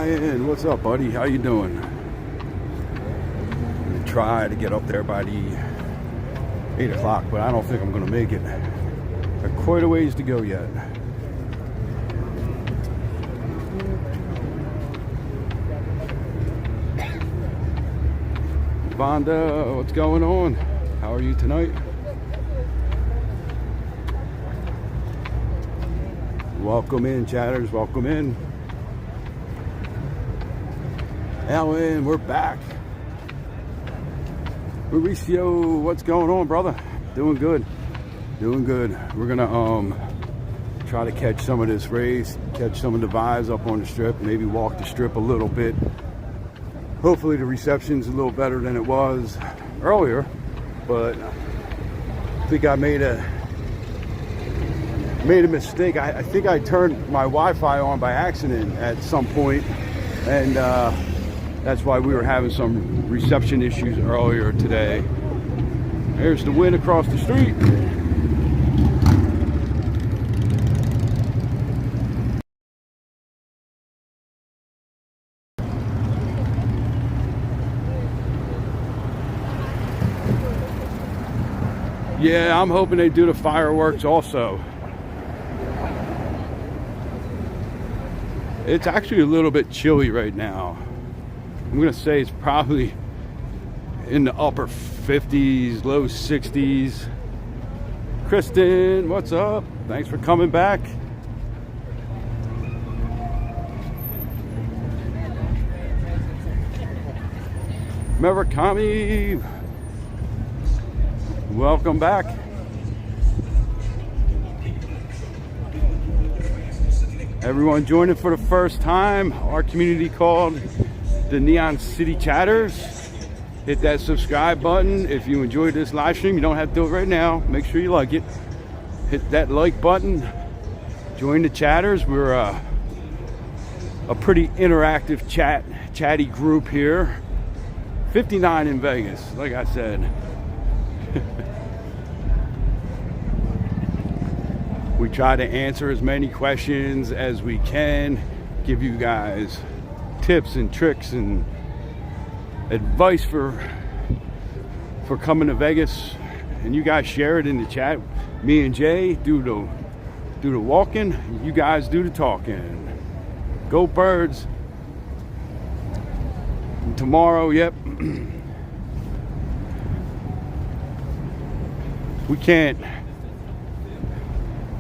Ryan, what's up, buddy? How you doing? I'm gonna try to get up there by the 8 o'clock, but I don't think I'm gonna make it. Got quite a ways to go yet. Vonda, what's going on? How are you tonight? Welcome in, chatters. Welcome in. Alan, we're back. Mauricio, what's going on, brother? Doing good. Doing good. We're gonna try to catch some of this race, catch some of the vibes up on the strip, maybe walk the strip a little bit. Hopefully the reception's a little better than it was earlier, but I think I made a mistake. I think I turned my Wi-Fi on by accident at some point, and that's why we were having some reception issues earlier today. There's the wind across the street. Yeah, I'm hoping they do the fireworks also. It's actually a little bit chilly right now. I'm gonna say it's probably in the upper 50s, low 60s. Kristen, what's up? Thanks for coming back. Murakami, welcome back. Everyone joining for the first time, our community called the Neon City Chatters. Hit that subscribe button if you enjoyed this live stream. You don't have to do it right now. Make sure you like it. Hit that like button. Join the chatters. We're a pretty interactive chatty group here. 59 in Vegas, like I said. We try to answer as many questions as we can, give you guys tips and tricks and advice for coming to Vegas, and you guys share it in the chat. Me and Jay do the walking, you guys do the talking. Go Birds. And tomorrow, yep.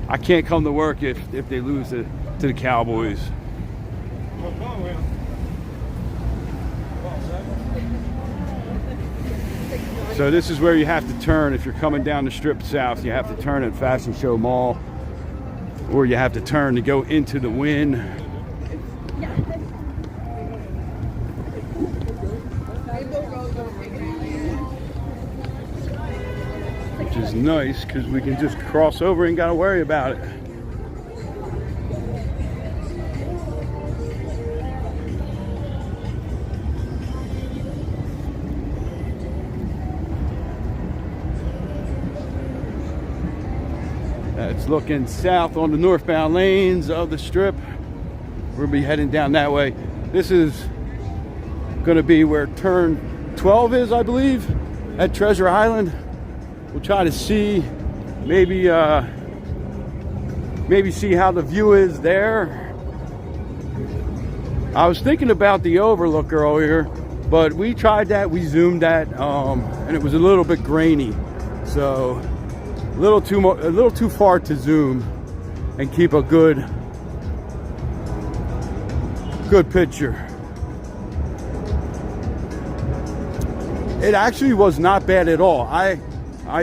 I can't come to work if they lose to the Cowboys. So this is where you have to turn if you're coming down the strip south. You have to turn at Fashion Show Mall, or you have to turn to go into the Wynn. Which is nice because we can just cross over and gotta worry about it. It's looking south on the northbound lanes of the strip. We'll be heading down that way. This is going to be where turn 12 is, I believe, at Treasure Island. We'll try to see, maybe see how the view is there. I was thinking about the overlook earlier, but we tried that, we zoomed that, and it was a little bit grainy. So a little too far to zoom and keep a good picture. It actually was not bad at all. I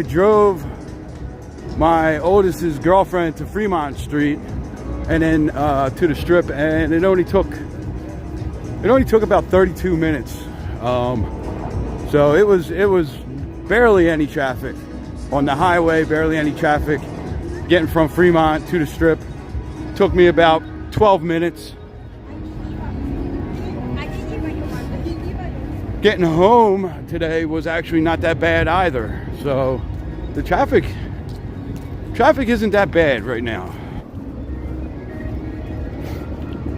drove my oldest's girlfriend to Fremont Street and then to the strip, and it only took about 32 minutes. So it was barely any traffic on the highway, barely any traffic. Getting from Fremont to the strip took me about 12 minutes. Getting home today was actually not that bad either. So the traffic isn't that bad right now.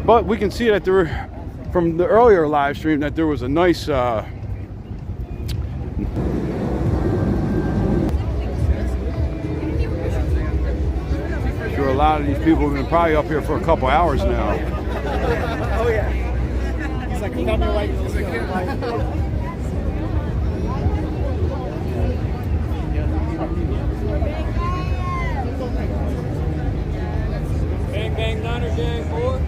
But we can see that from the earlier live stream that there was a nice sure a lot of these people have been probably up here for a couple hours now. Oh yeah. He's like, tell me right. Bang bang Niner gang, boy.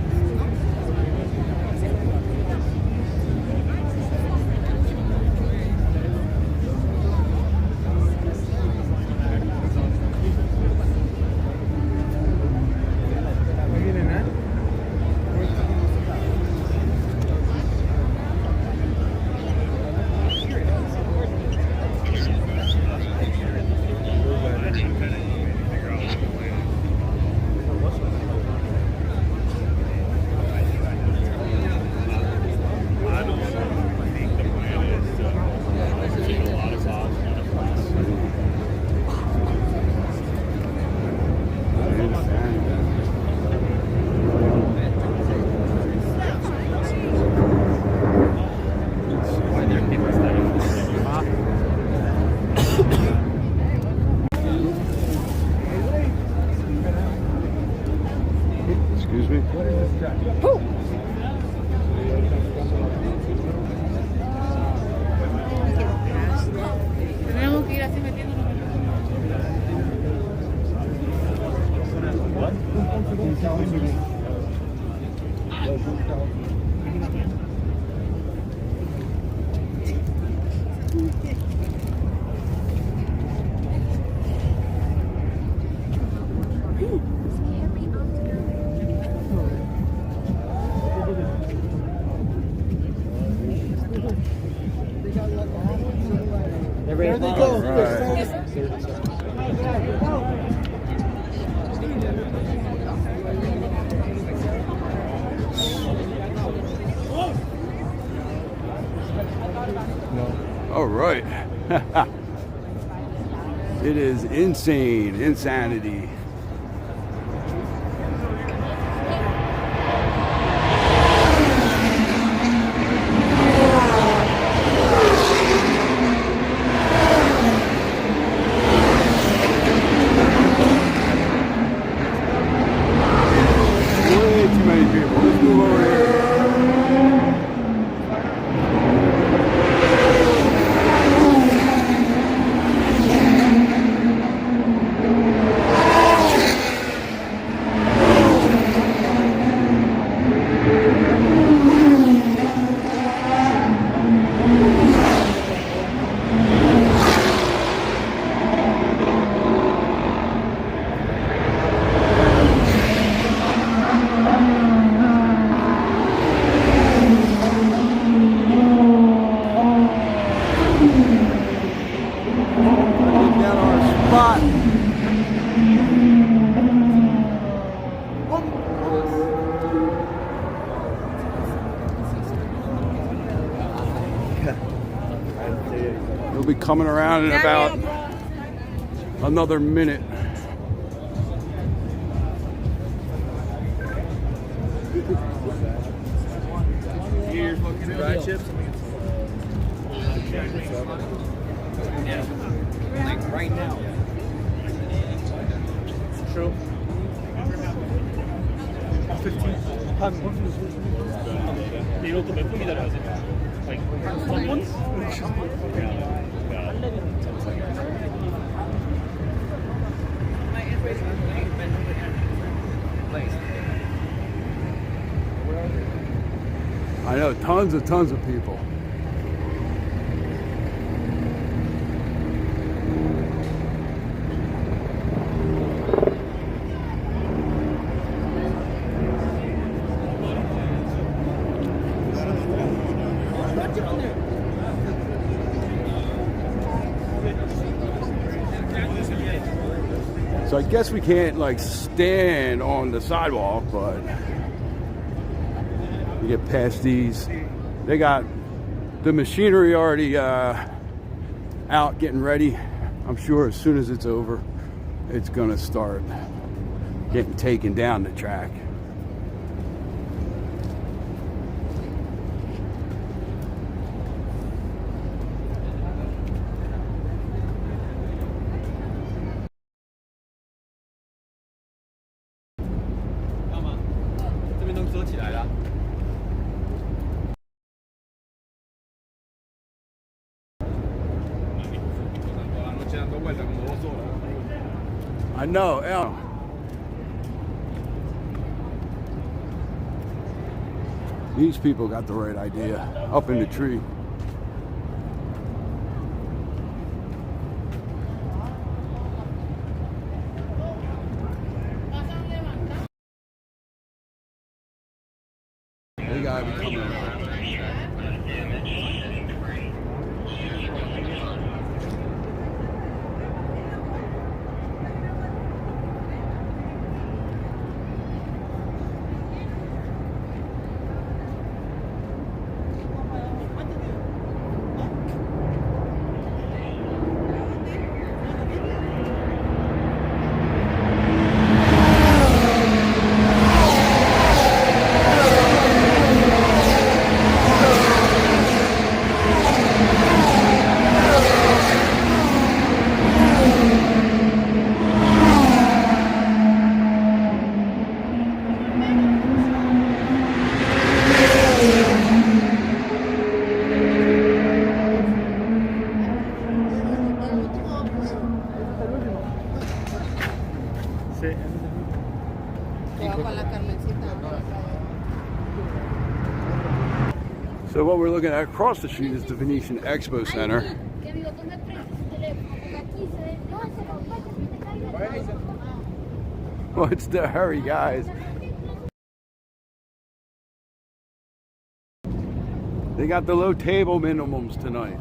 Excuse me? Tenemos que ir así metiéndonos. There they go. All right. It is insane, insanity. Way too many people. Let's move over here. Down our spot. He'll be coming around in about another minute. Here's fucking fried chips. Yeah. Like right now. True. 15. 이것도 몇 분 기다려야지. Like 10 I know tons of people. So I guess we can't like stand on the sidewalk, but we get past these. They got the machinery already out getting ready. I'm sure as soon as it's over, it's gonna start getting taken down the track. I know. Yeah. These people got the right idea. Up in the tree. They gotta be coming around. So what we're looking at across the street is the Venetian Expo Center. What's the hurry, guys? They got the low table minimums tonight.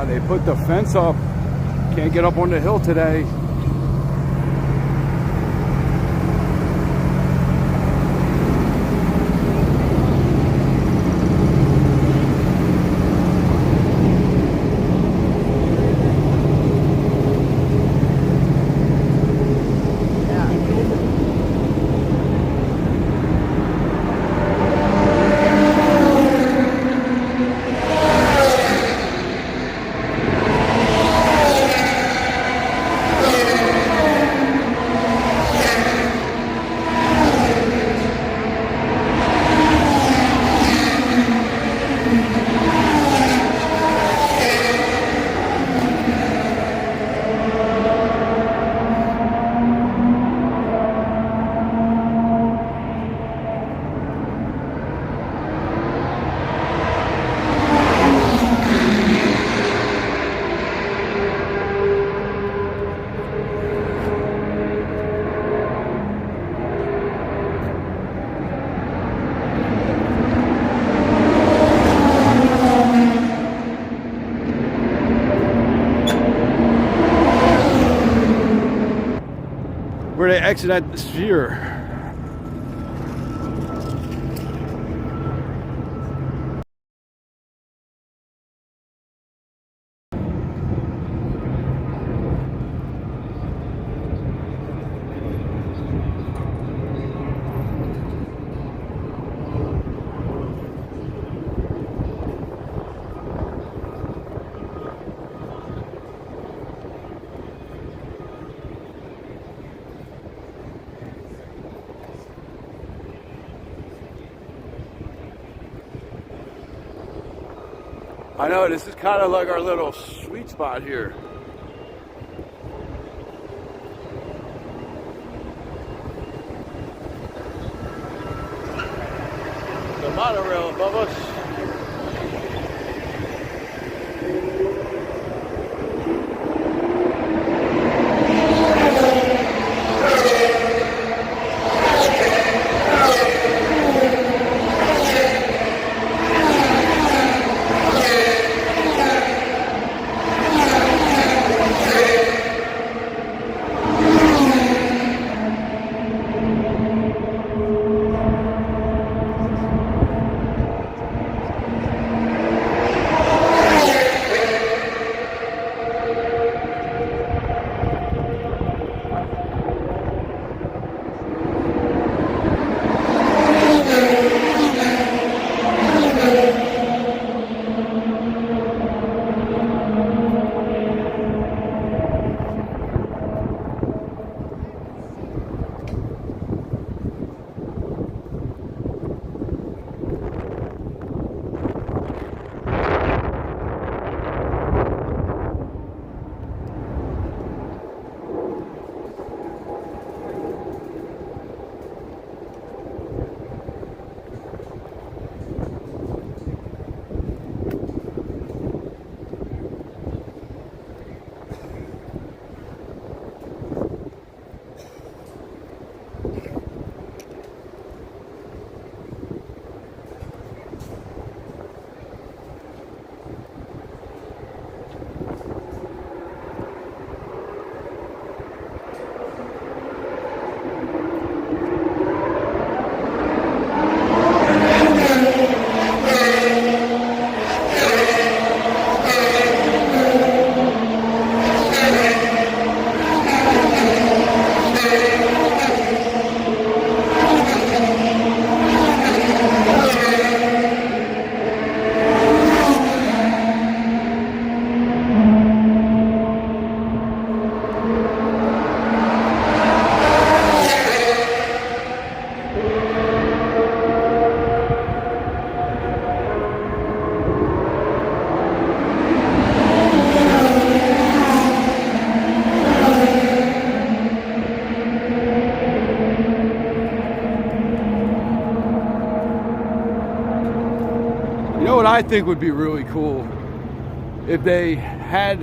They put the fence up. Can't get up on the hill today. where they exit at the sphere. I know, this is kind of like our little sweet spot here. The monorail above us. What I think would be really cool if they had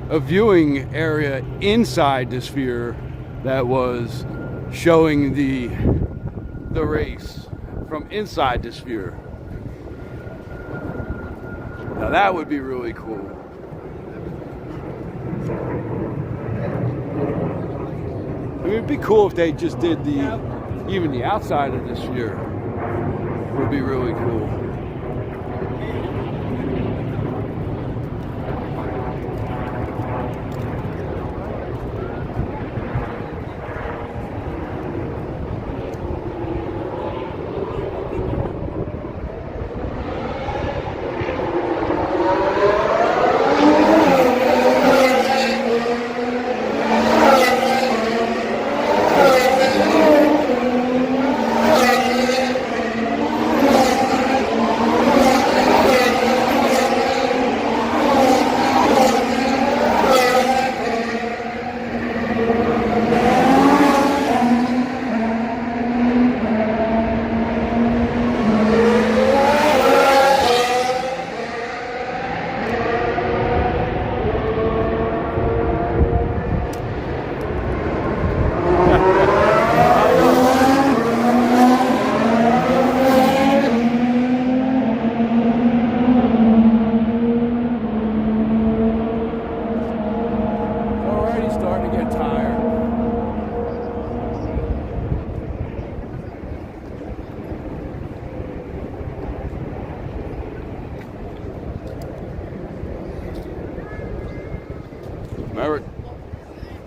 a viewing area inside the sphere that was showing the race from inside the sphere. Now that would be really cool. I mean, it'd be cool if they just did even the outside of the sphere would be really cool.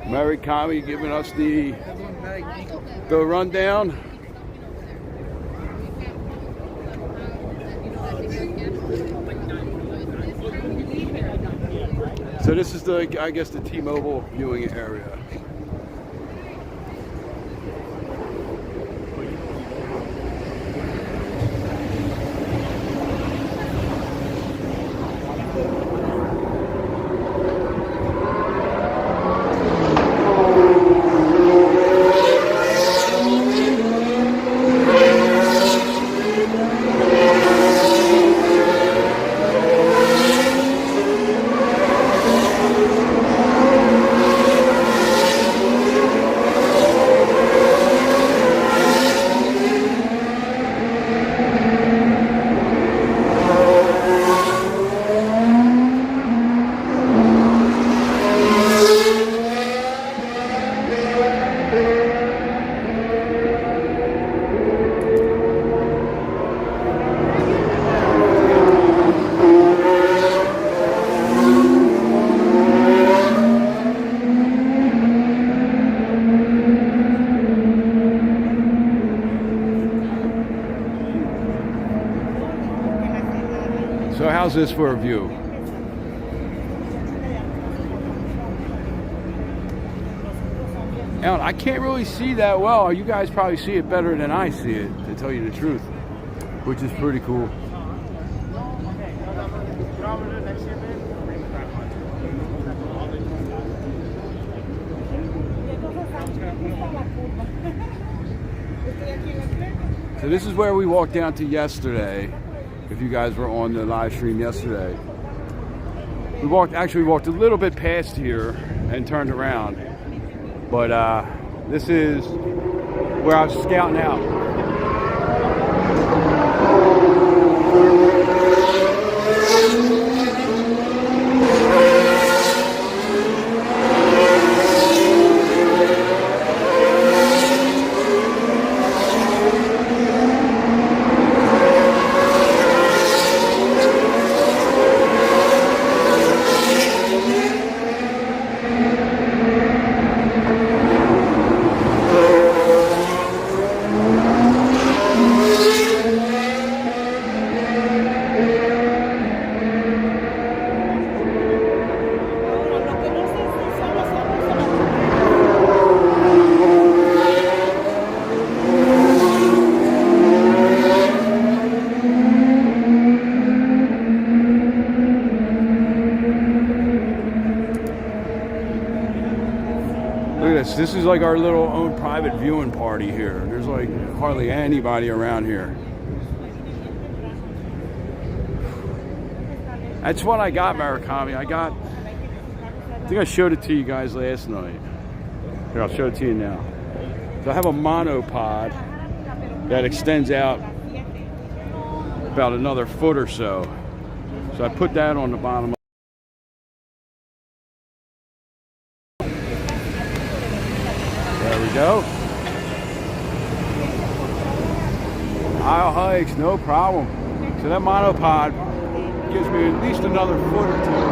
Murakami giving us the rundown. So this is the, I guess, the T-Mobile viewing area. So how's this for a view? Now, I can't really see that well. You guys probably see it better than I see it, to tell you the truth, which is pretty cool. So this is where we walked down to yesterday. If you guys were on the live stream yesterday, we walked a little bit past here and turned around, but this is where I was scouting out. This is like our little own private viewing party here. There's like hardly anybody around here. That's what I got, Murakami. I think I showed it to you guys last night. Here, I'll show it to you now. So I have a monopod that extends out about another foot or so. So I put that on the bottom. There we go. Aisle hikes, no problem. So that monopod gives me at least another foot or two.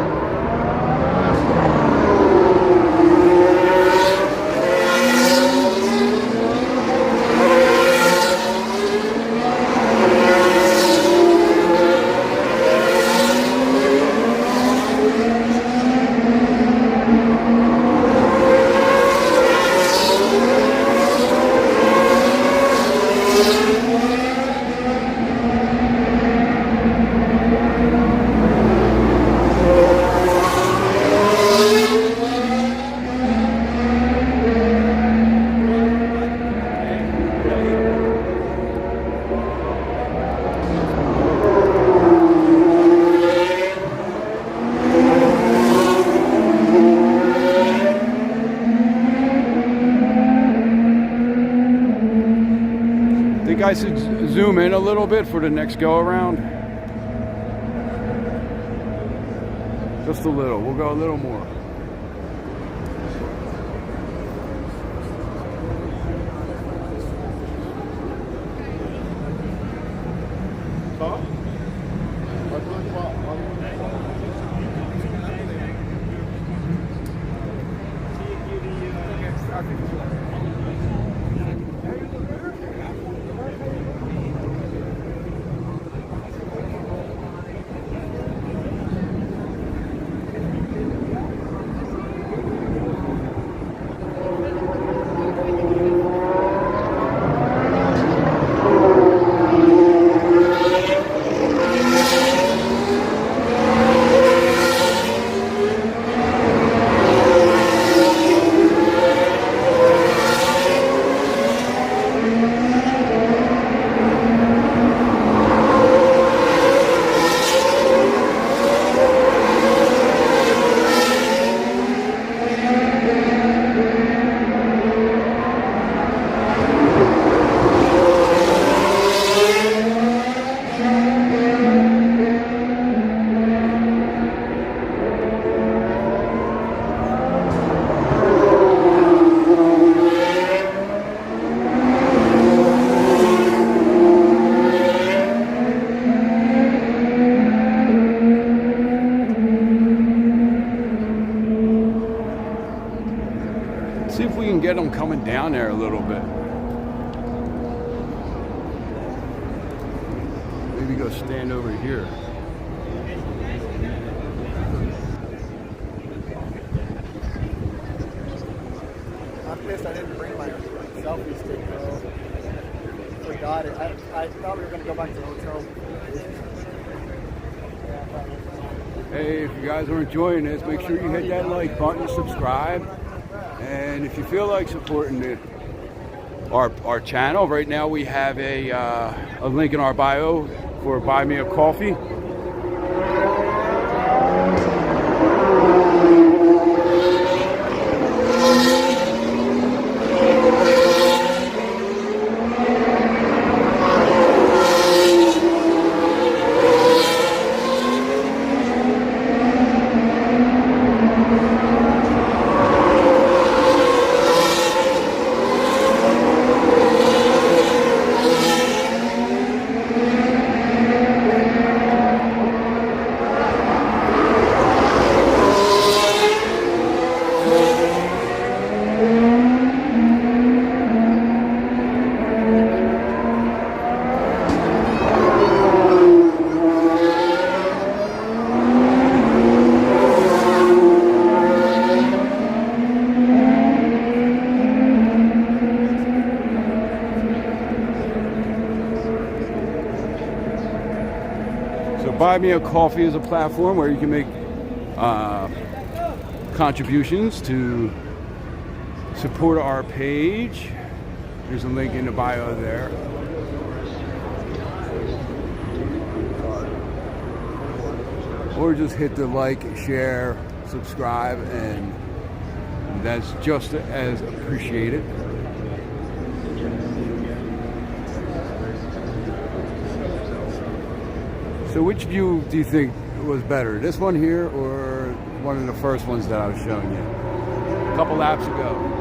I should zoom in a little bit for the next go around. Just a little. We'll go a little more. See if we can get them coming down there a little bit. Maybe go stand over here. I'm pissed I didn't bring my selfie stick though. Forgot it. I thought we were going to go back to the hotel. Hey, if you guys are enjoying this, make sure you hit that like button, subscribe. And if you feel like supporting our channel, right now we have a link in our bio for Buy Me a Coffee. Buy Me a Coffee is a platform where you can make contributions to support our page. There's a link in the bio there. Or just hit the like, share, subscribe, and that's just as appreciated. So which view do you think was better? This one here or one of the first ones that I was showing you a couple laps ago?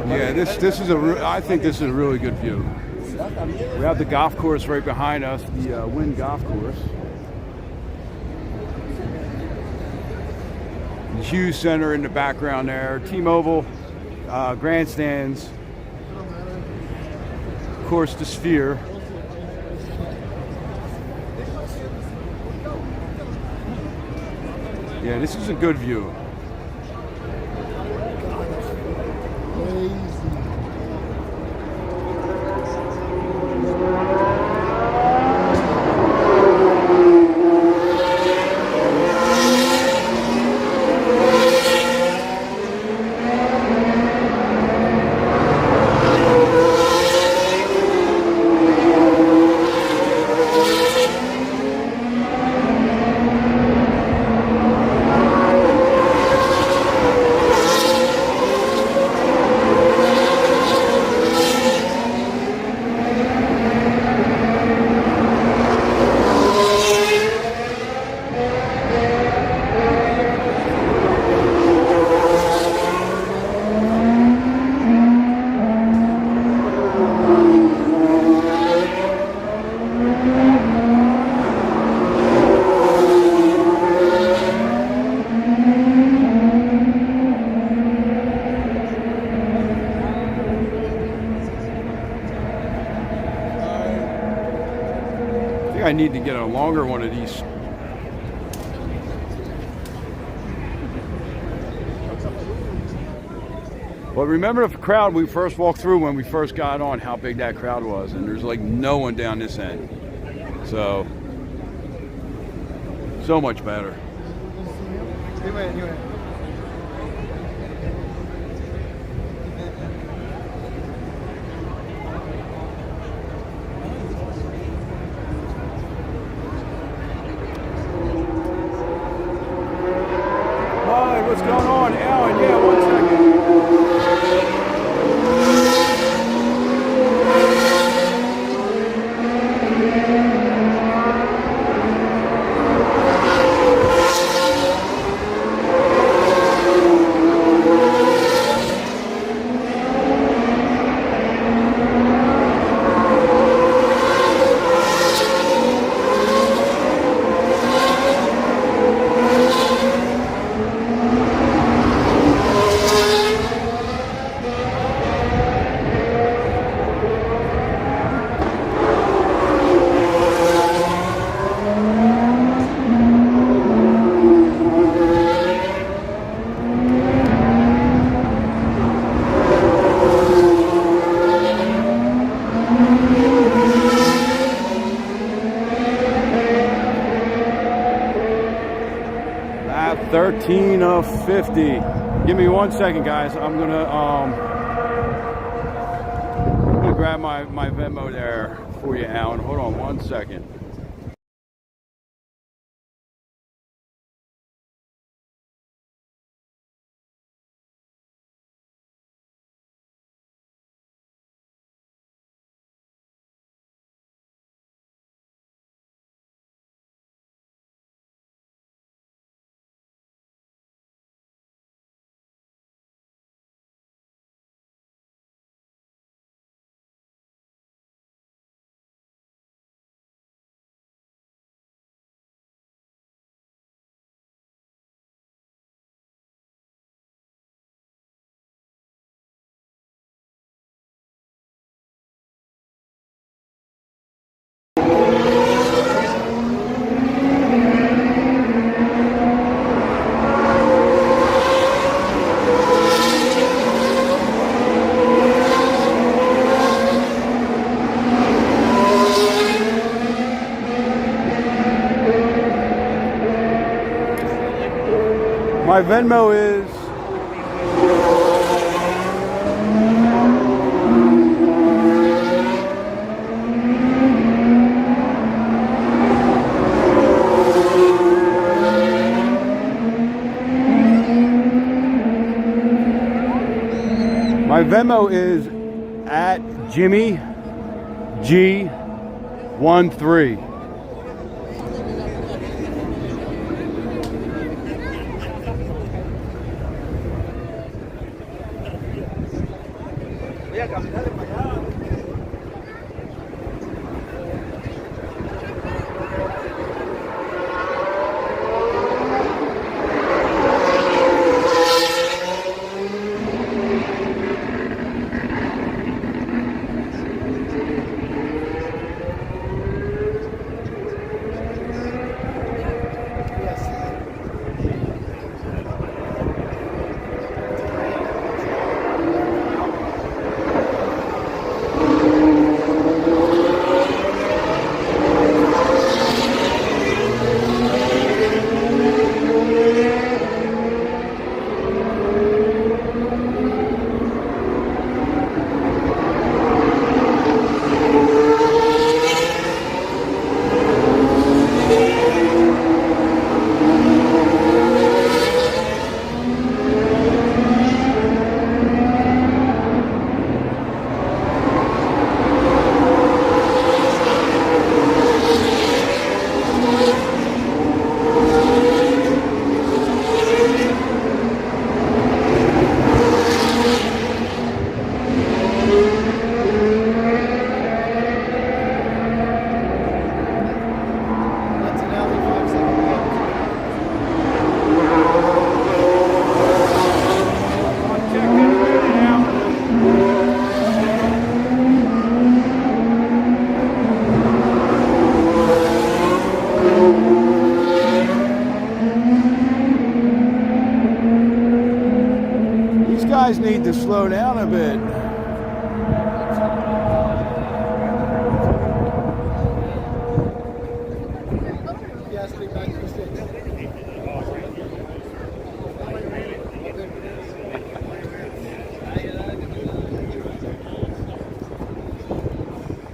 Yeah, this is I think this is a really good view. We have the golf course right behind us, the Wynn Golf Course. The Hughes Center in the background there, T-Mobile, grandstands, of course the Sphere. Yeah, this is a good view. I need to get a longer one of these. But remember the crowd we first walked through when we first got on, how big that crowd was, and there's like no one down this end. So much better. Hi, what's going on, Alan? Yeah, 1 second. At 13 of 50. Give me 1 second, guys. I'm gonna grab my Venmo there for you, Alan. Hold on 1 second. My Venmo is at Jimmy G13. guys need to slow down a bit.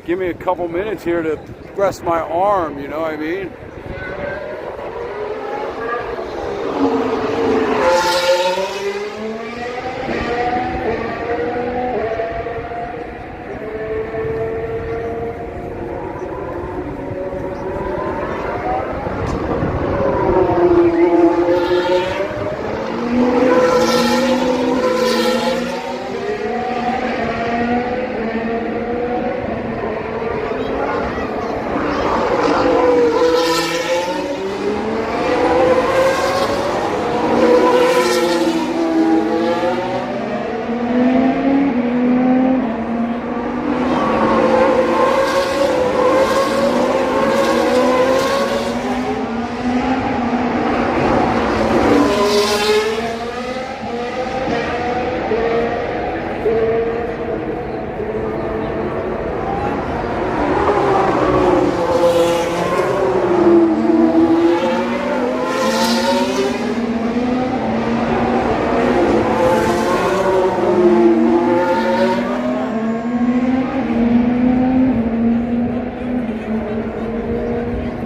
Give me a couple minutes here to rest my arm, you know what I mean?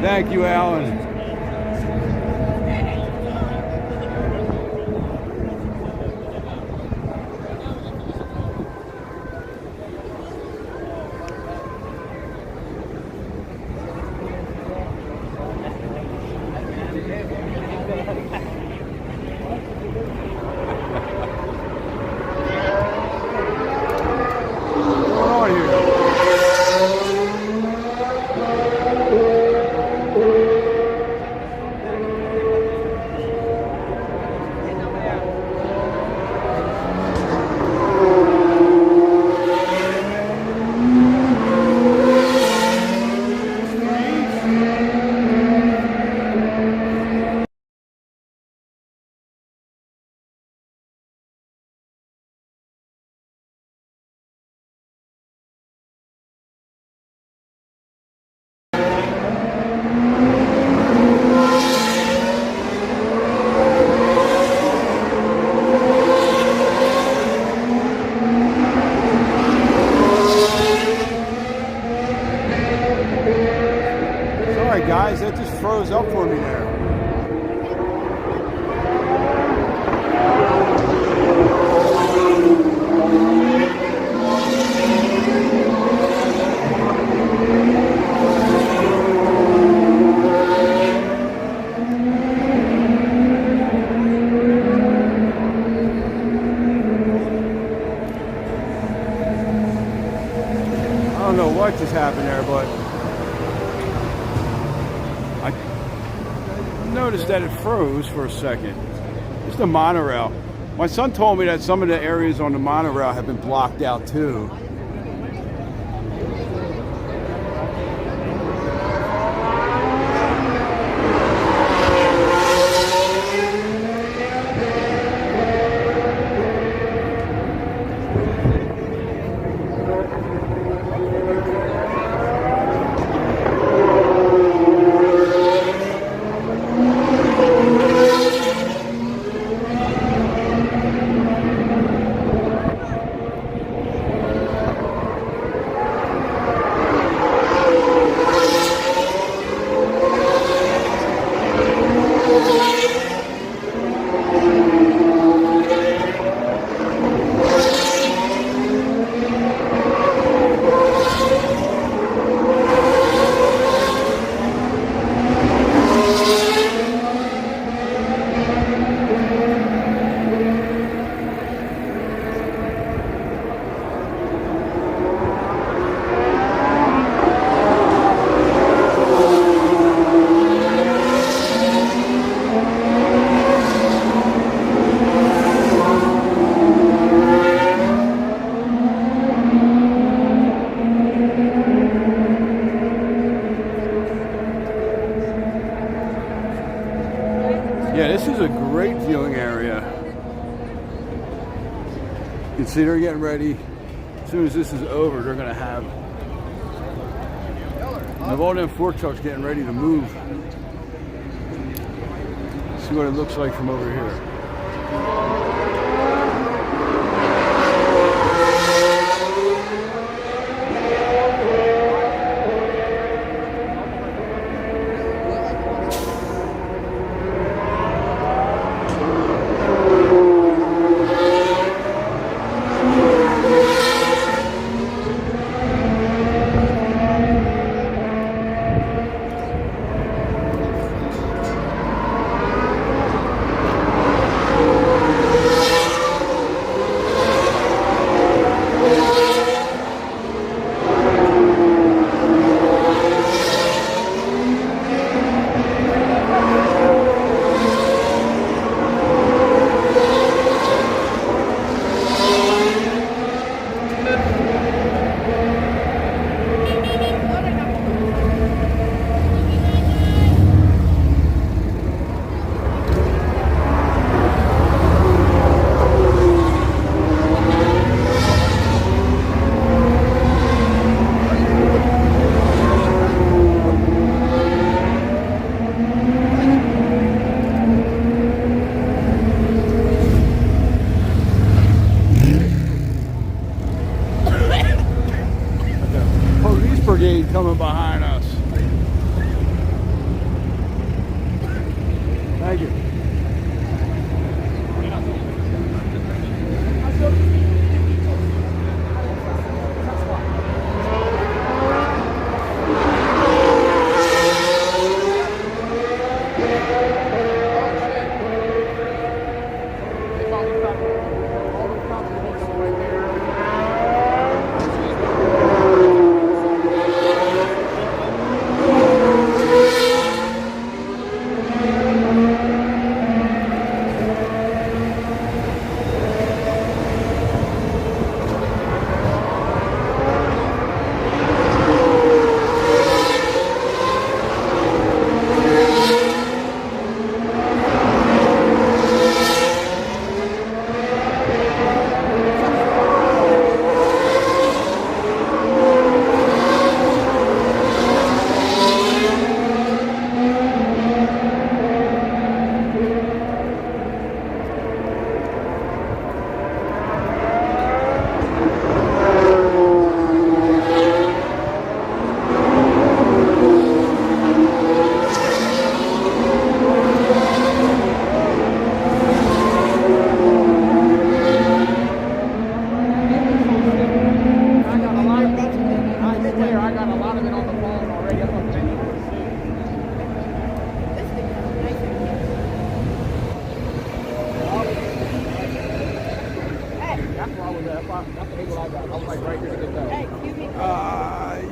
Thank you, Alan. What's going on here? Sorry guys, that just froze up for me there. I don't know what just happened there, but I noticed that it froze for a second. It's the monorail. My son told me that some of the areas on the monorail have been blocked out too. Yeah, this is a great viewing area. You can see they're getting ready. As soon as this is over, they're gonna have all them fork trucks getting ready to move. See what it looks like from over here. Brigade coming behind us. Thank you.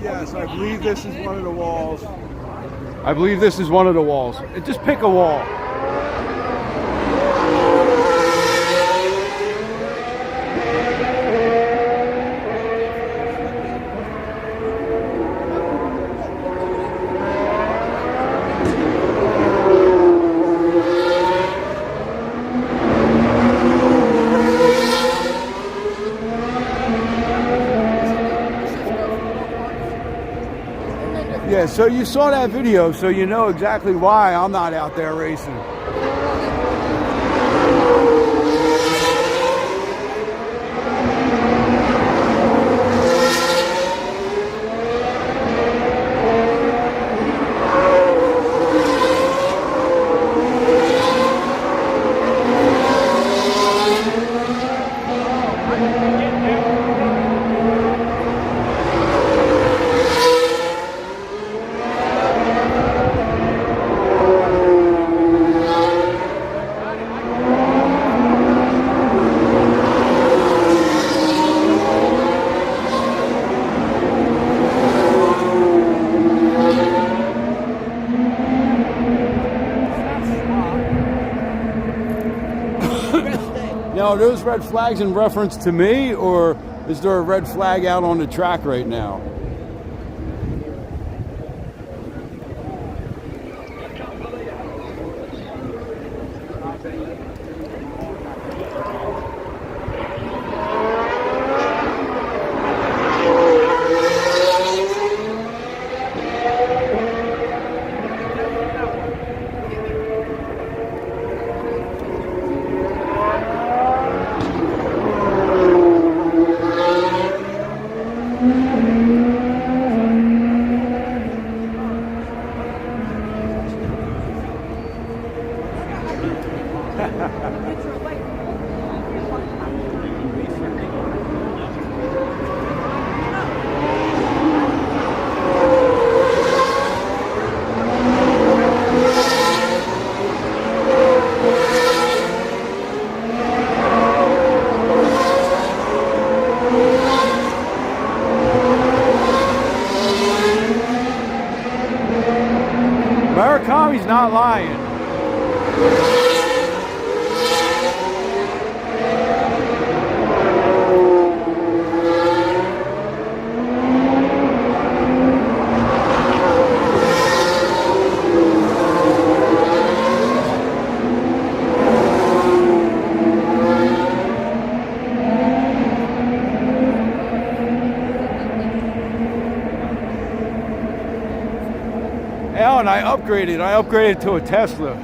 Yes, I believe this is one of the walls. I believe this is one of the walls. Just pick a wall. Yeah, so you saw that video, so you know exactly why I'm not out there racing. Now, are those red flags in reference to me, or is there a red flag out on the track right now? Murakami's not lying. Alan, I upgraded to a Tesla.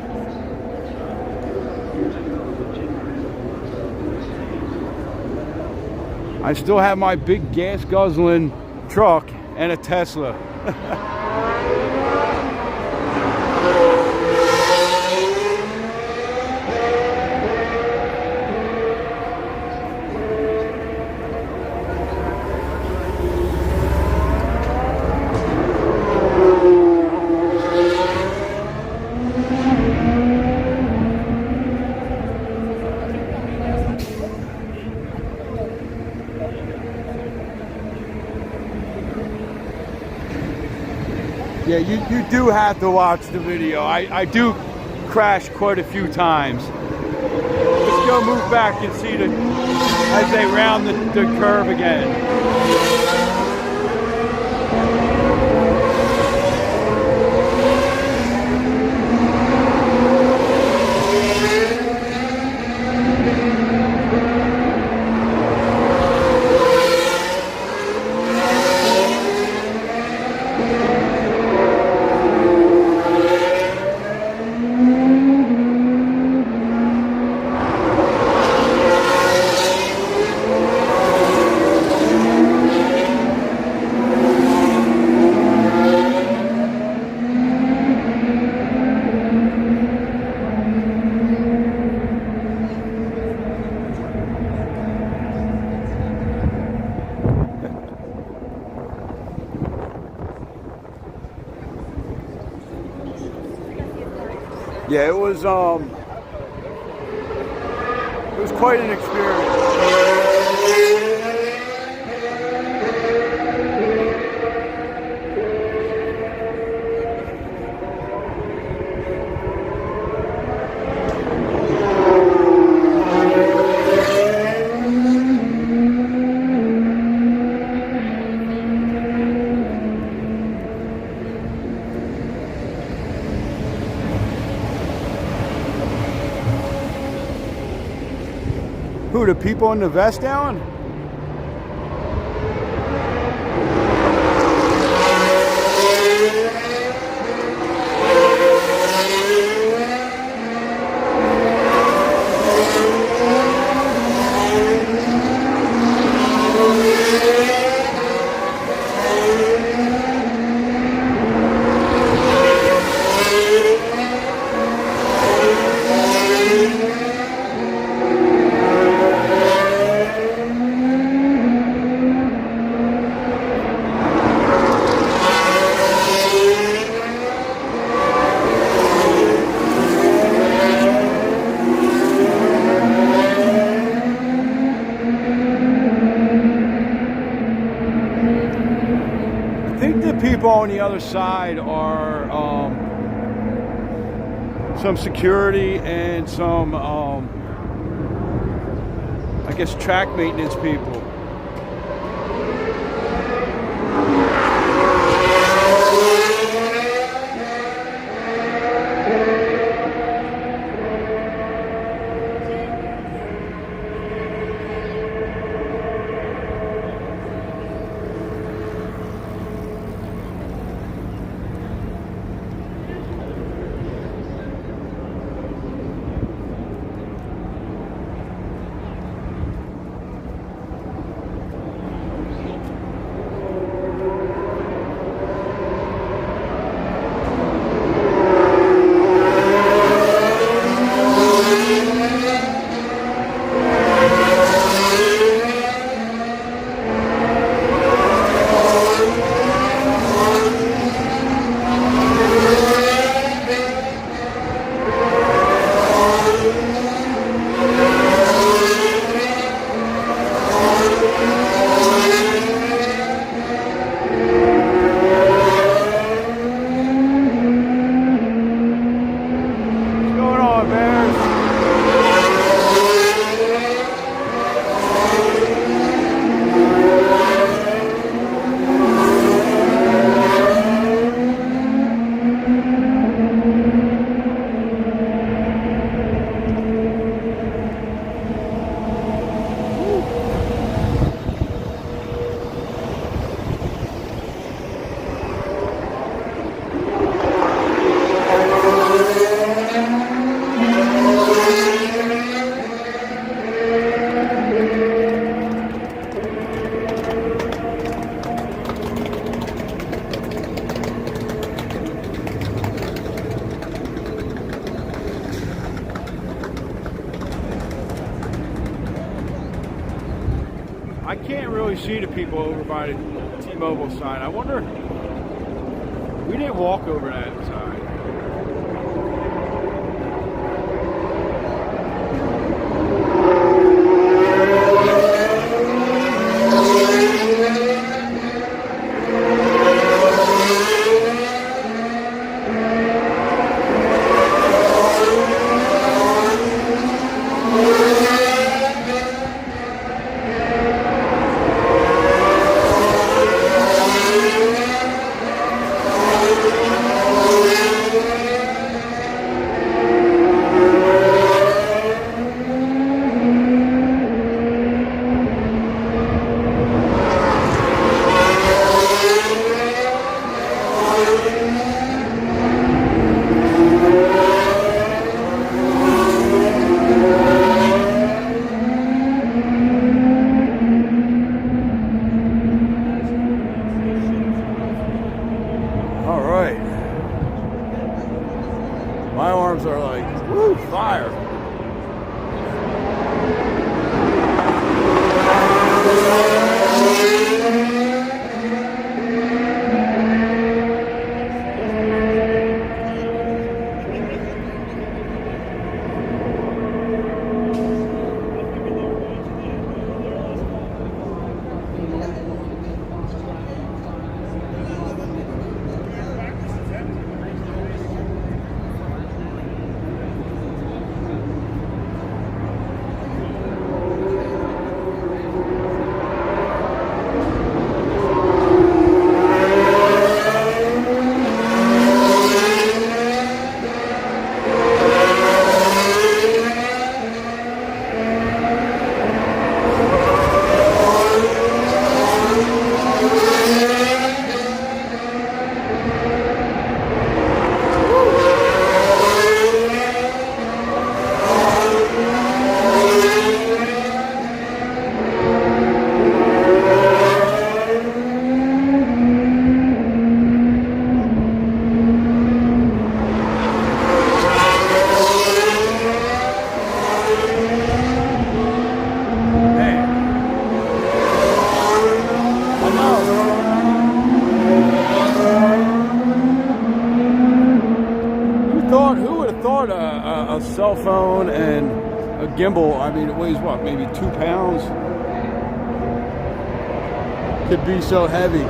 I still have my big gas guzzling truck and a Tesla. Yeah, you do have to watch the video. I do crash quite a few times. Let's go move back and see as they round the curve again. Yeah, it was quite an experience. Who, the people in the vest down? People on the other side are some security and some I guess track maintenance people. I can't really see the people over by the T-Mobile side. I wonder, we didn't walk over that side. My arms are like, woo, fire. Who would have thought a cell phone and a gimbal, I mean, it weighs what, maybe 2 pounds, could be so heavy.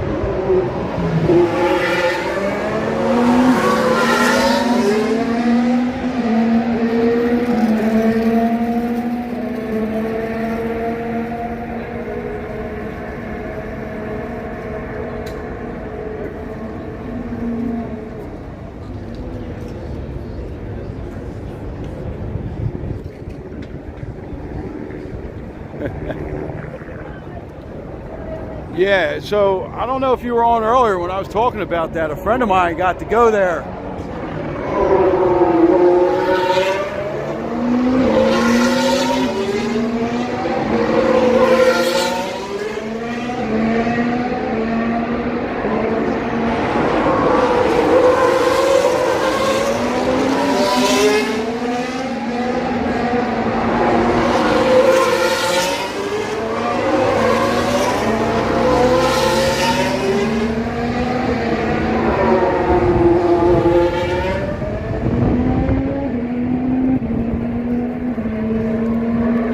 Yeah, so I don't know if you were on earlier when I was talking about that. A friend of mine got to go there.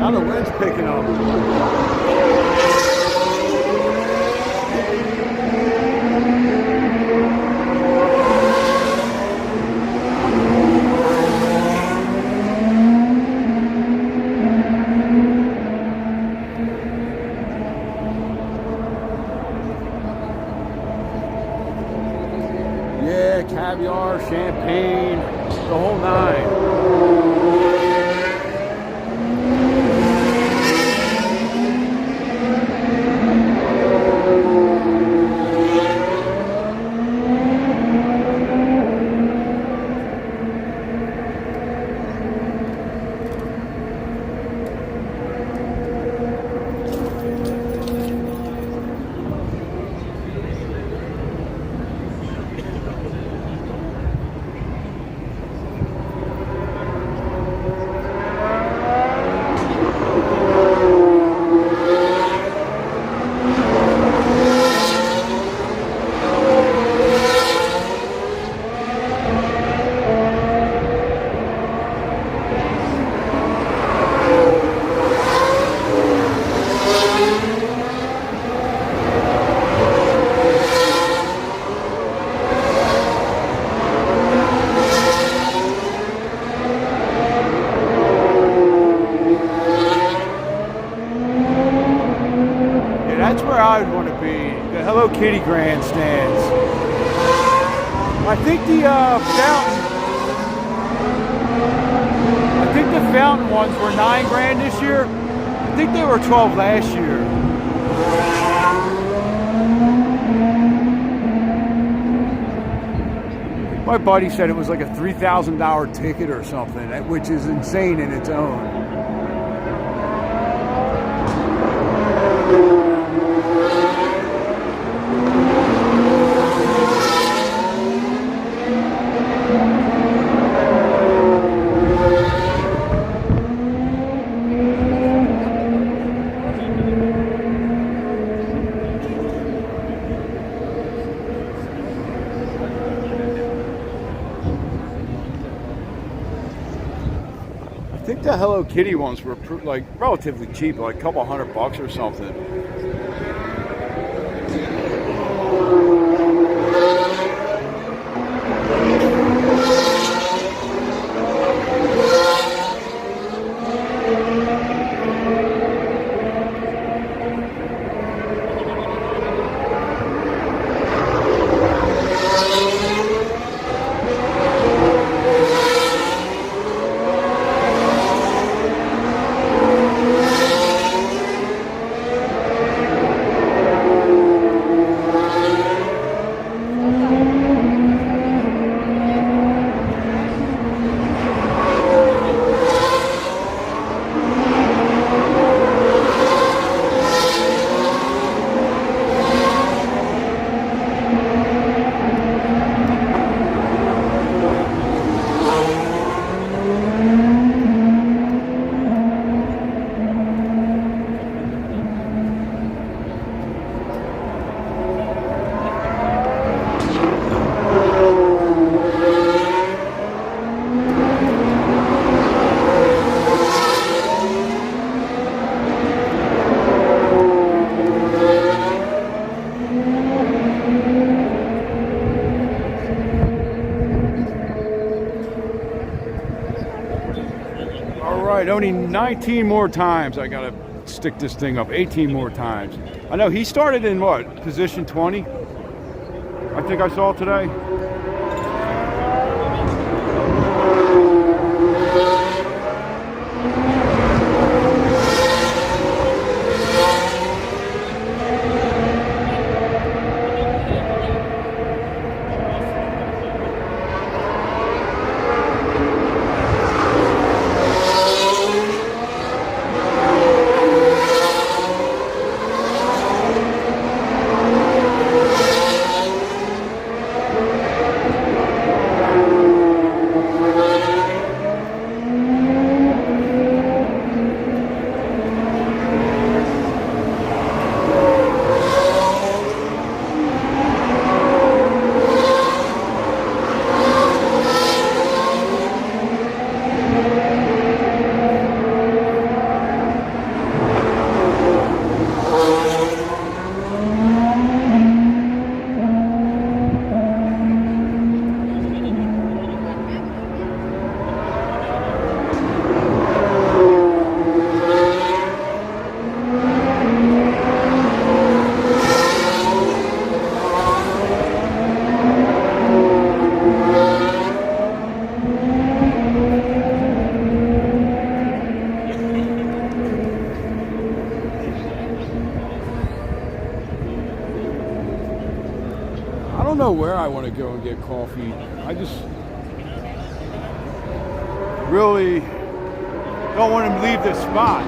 Now the wind's picking up. Yeah, caviar, champagne, the whole nine. Hello Kitty grandstands. I think the fountain ones were $9,000 this year. I think they were 12 last year. My buddy said it was like a $3,000 ticket or something, which is insane in its own. I think the Hello Kitty ones were like relatively cheap, like a couple $100 or something. Only 19 more times I gotta stick this thing up. 18 more times. I know he started in what, position 20? I think I saw today. I don't know where I want to go and get coffee. I just really don't want to leave this spot.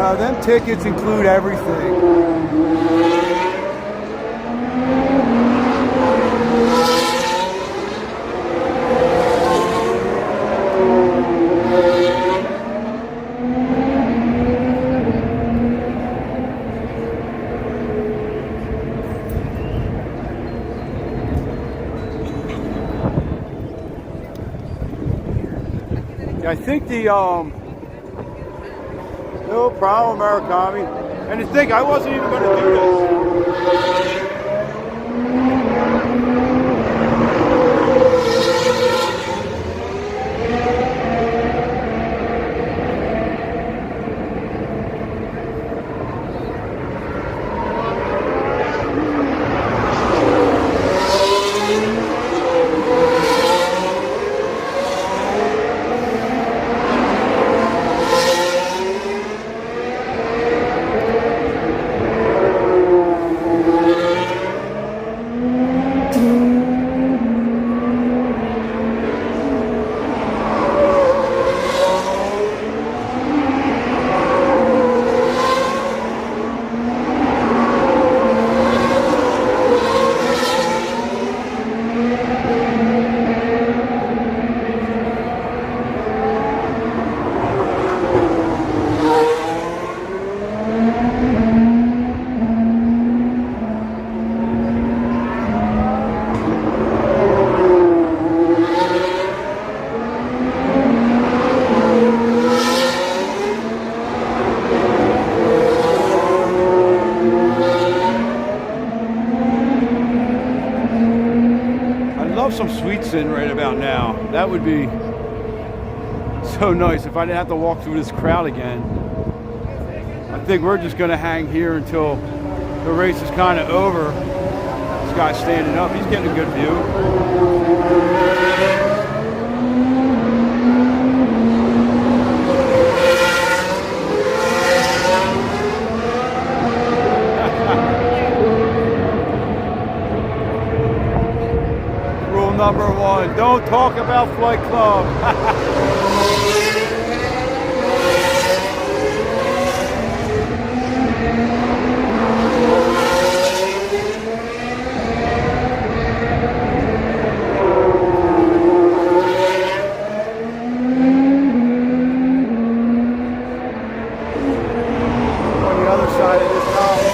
Bro, them tickets include everything. I think the no problem, Murakami. And to think I wasn't even going to do this. Some sweets in right about now. That would be so nice if I didn't have to walk through this crowd again. I think we're just going to hang here until the race is kind of over. This guy's standing up. He's getting a good view. Number one, don't talk about Flight Club. On the other side of this column.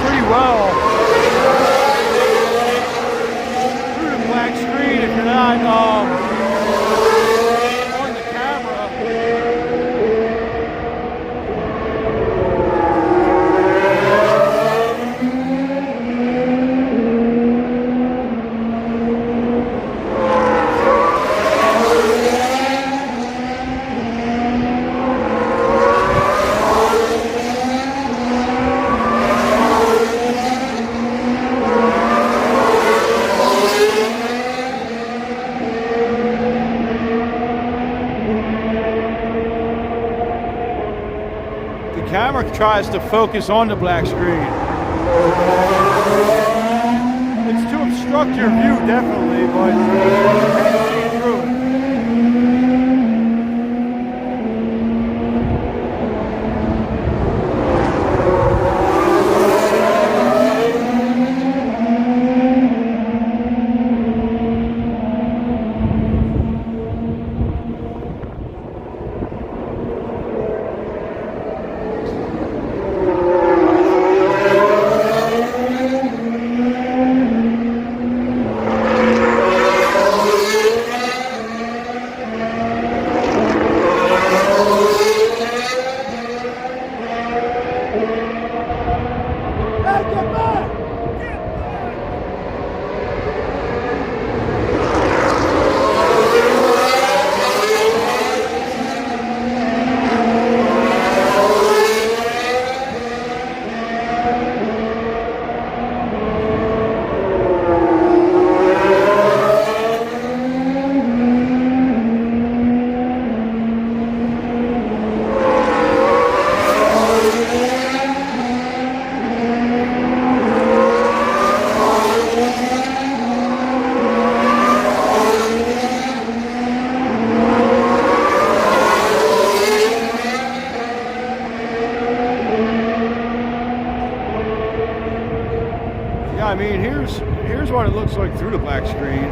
pretty well through the black screen if you're not on the camera. The camera tries to focus on the black screen. It's to obstruct your view, definitely, but you can't see through it. I mean, here's what it looks like through the black screen.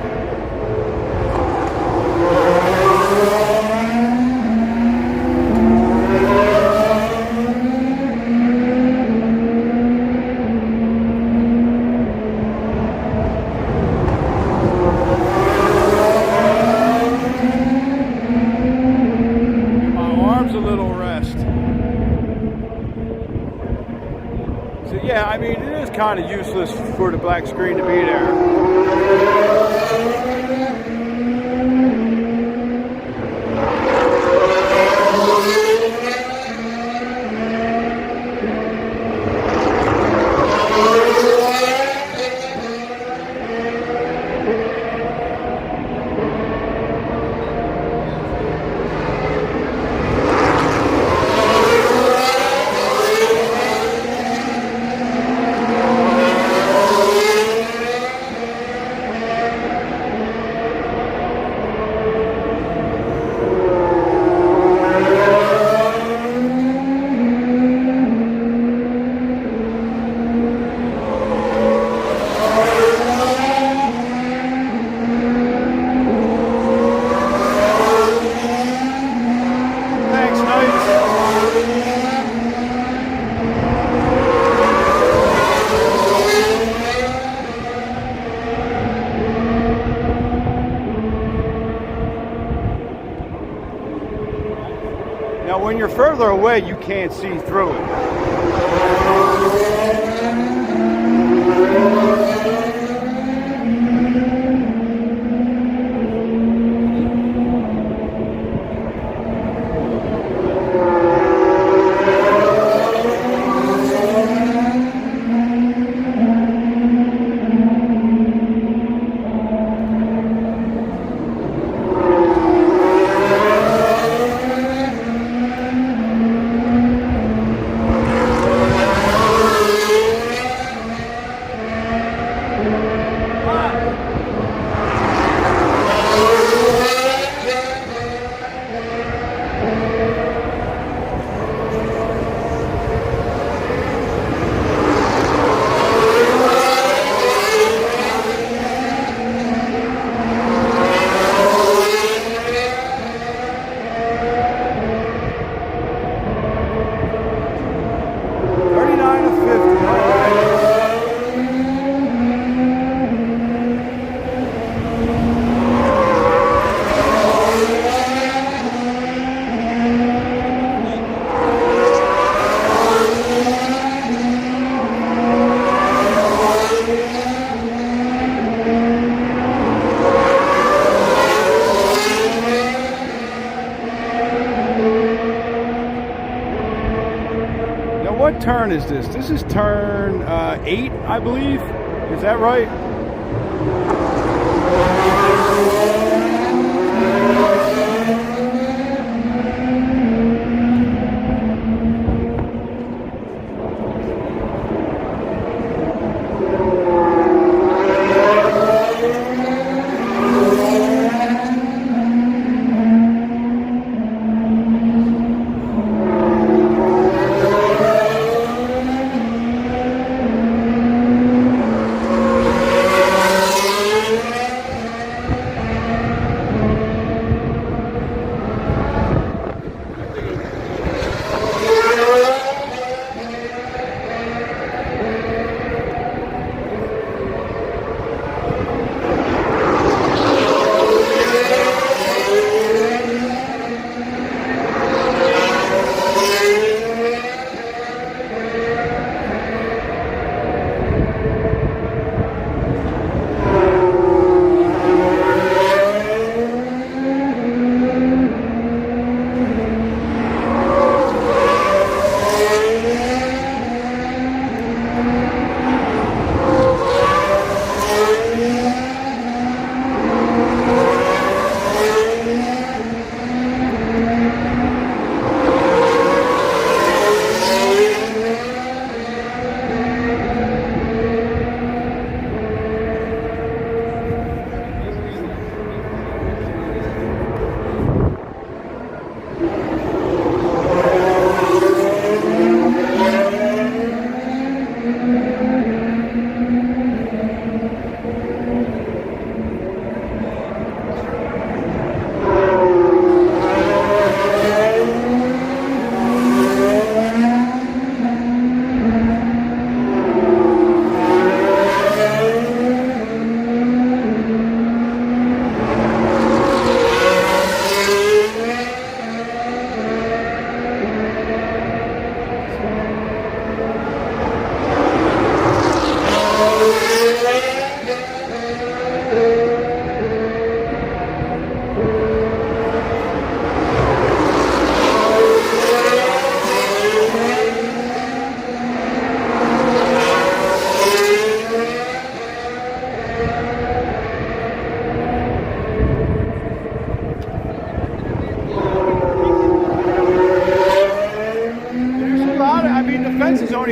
My arm's a little rest. So yeah, I mean, it is kind of useless for the black screen to be there. Now, when you're further away, you can't see through it. $39 to $50. All right. turn is this? This is turn 8, I believe. Is that right?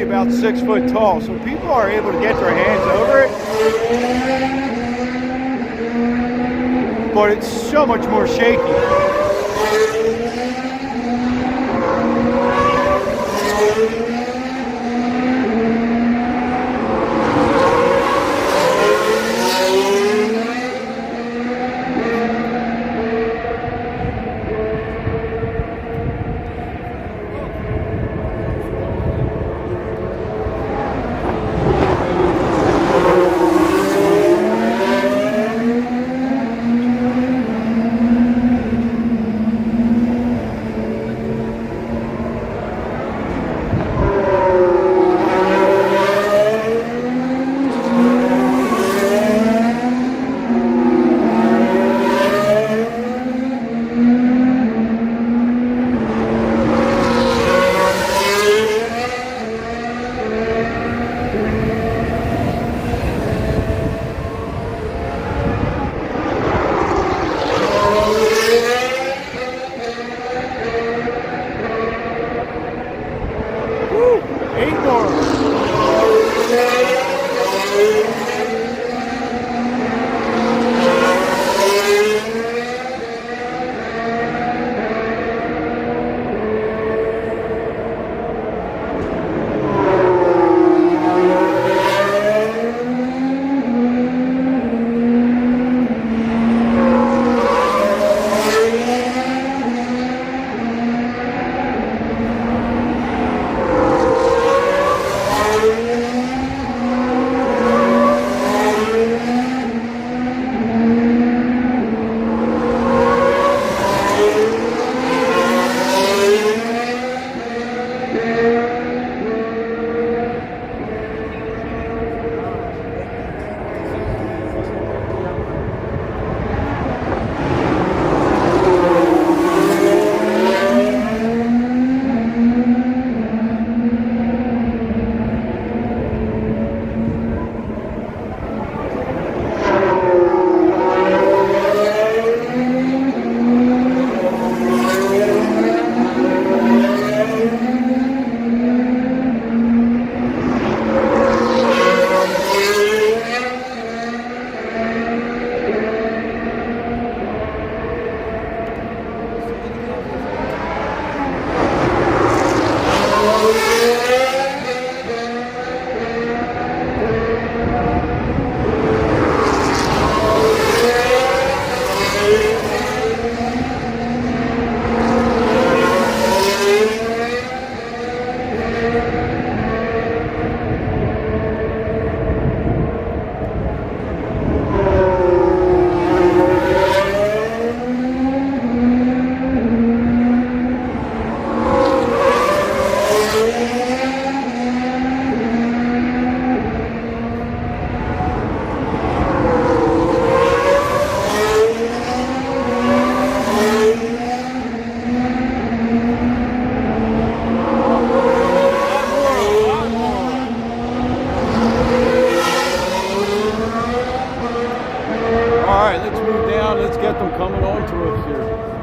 About 6 foot tall, so people are able to get their hands over it, but it's so much more shaky. right towards here.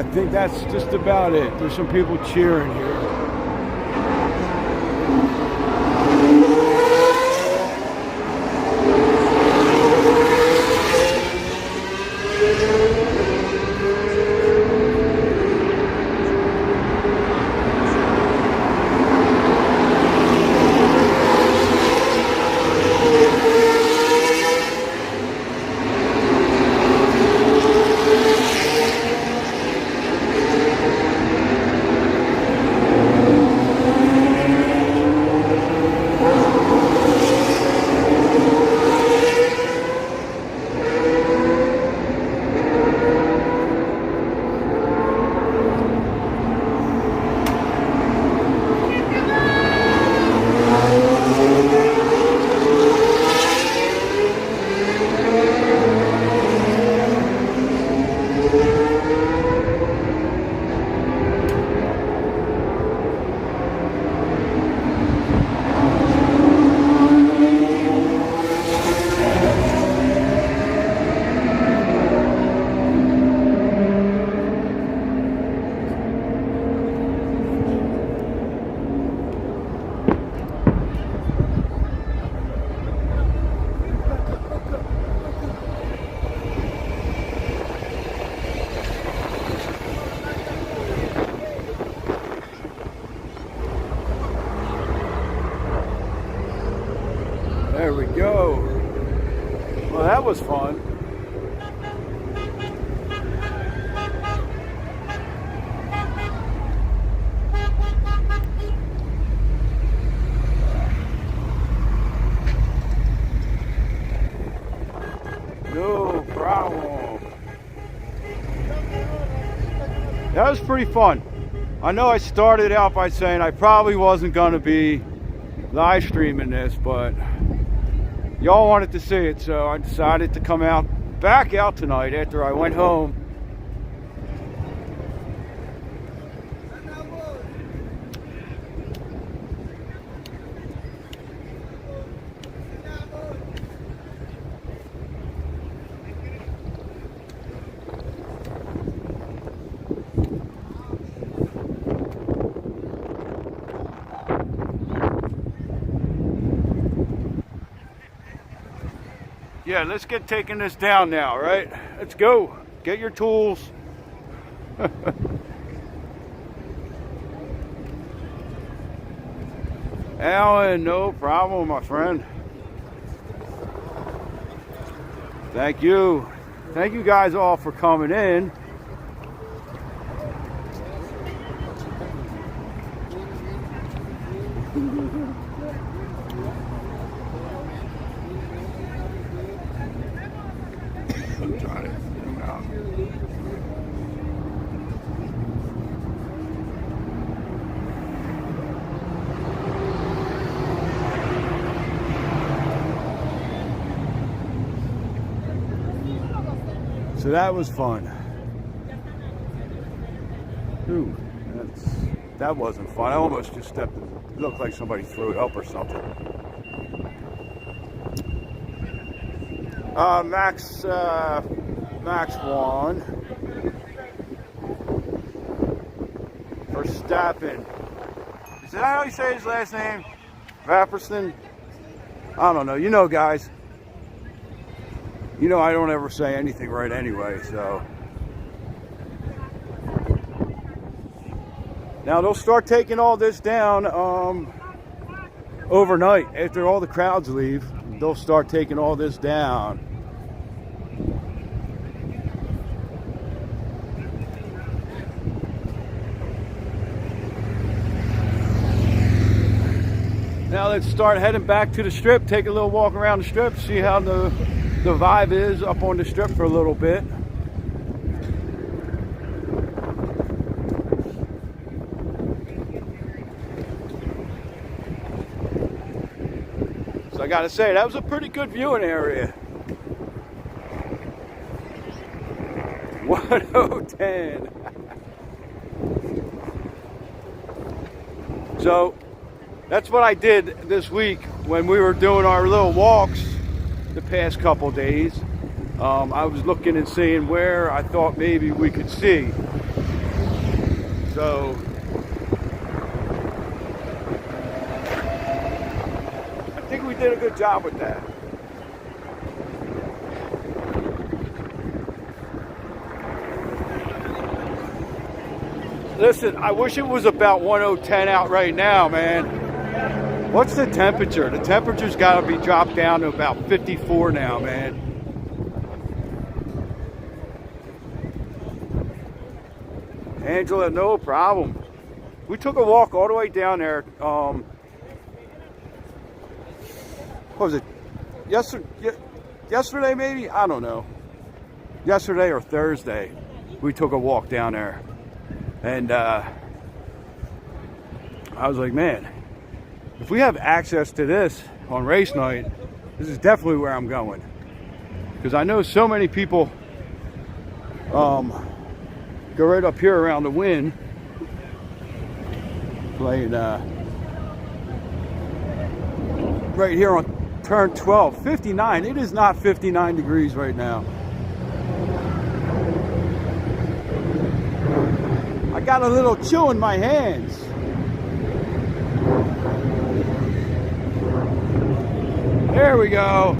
I think that's just about it. There's some people cheering here. There we go. Well, that was fun. No problem. That was pretty fun. I know I started out by saying I probably wasn't going to be live streaming this, but y'all wanted to see it, so I decided to come back out tonight after I went home. Yeah, let's get taking this down now, right? Let's go. Get your tools. Alan, no problem, my friend. Thank you. Thank you guys all for coming in. So that was fun. Ooh, that wasn't fun. I almost just stepped. It looked like somebody threw it up or something. Max won. Verstappen. Is that how you say his last name? Vapperston? I don't know. You know, guys. You know I don't ever say anything right anyway, so. Now they'll start taking all this down overnight. After all the crowds leave, they'll start taking all this down. Now let's start heading back to the strip, take a little walk around the strip, see how the vibe is up on the strip for a little bit. So I gotta say, that was a pretty good viewing area. 1010. So that's what I did this week when we were doing our little walks the past couple days. I was looking and seeing where I thought maybe we could see. So I think we did a good job with that. Listen, I wish it was about 1010 out right now, man. What's the temperature? The temperature's got to be dropped down to about 54 now, man. Angela, no problem. We took a walk all the way down there. What was it? Yesterday maybe? I don't know. Yesterday or Thursday, we took a walk down there. And I was like, man, if we have access to this on race night, this is definitely where I'm going. Because I know so many people go right up here around the wind, playing right here on turn 12, 59. It is not 59 degrees right now. I got a little chill in my hands. There we go.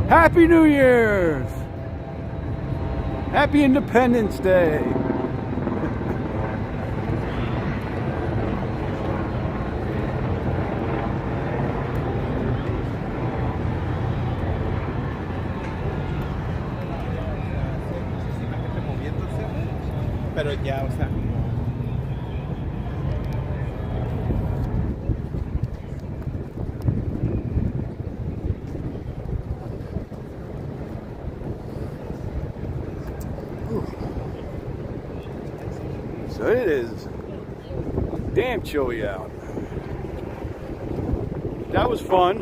Happy New Year's! Happy Independence Day! Pero ya, o sea, So it is damn chilly out. That was fun.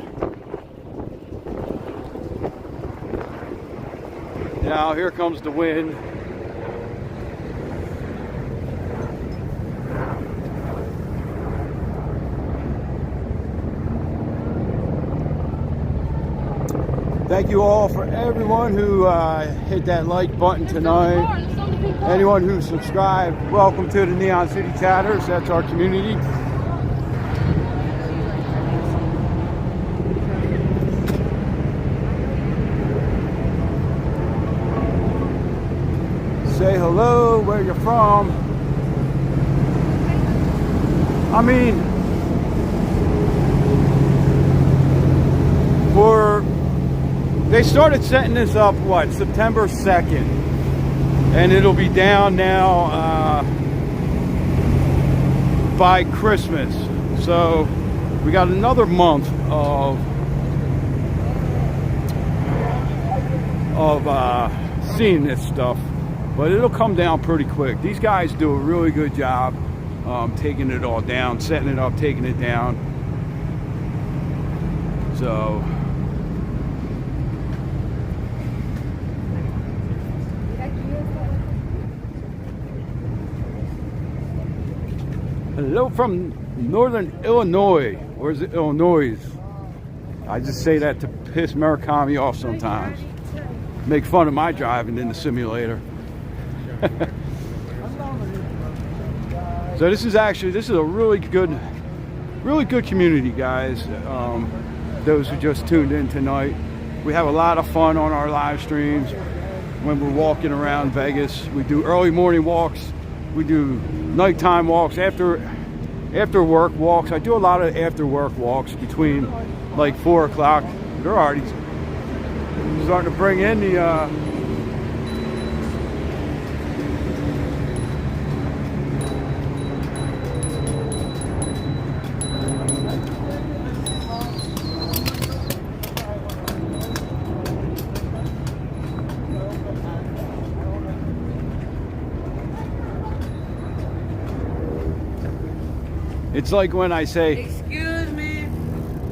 Now here comes the wind. Thank you all for everyone who hit that like button tonight. Anyone who subscribed, welcome to the Neon City Chatters. That's our community. Say hello, where you're from. I mean, they started setting this up, what, September 2nd. And it'll be down now by Christmas. So we got another month of seeing this stuff. But it'll come down pretty quick. These guys do a really good job taking it all down, setting it up, taking it down. So hello from Northern Illinois. Or is it Illinois? I just say that to piss Murakami off sometimes. Make fun of my driving in the simulator. So this is a really good community, guys. Those who just tuned in tonight, we have a lot of fun on our live streams when we're walking around Vegas. We do early morning walks, we do nighttime walks, after work walks. I do a lot of after work walks between like 4 o'clock. They're already starting to bring in the It's like when I say, excuse me.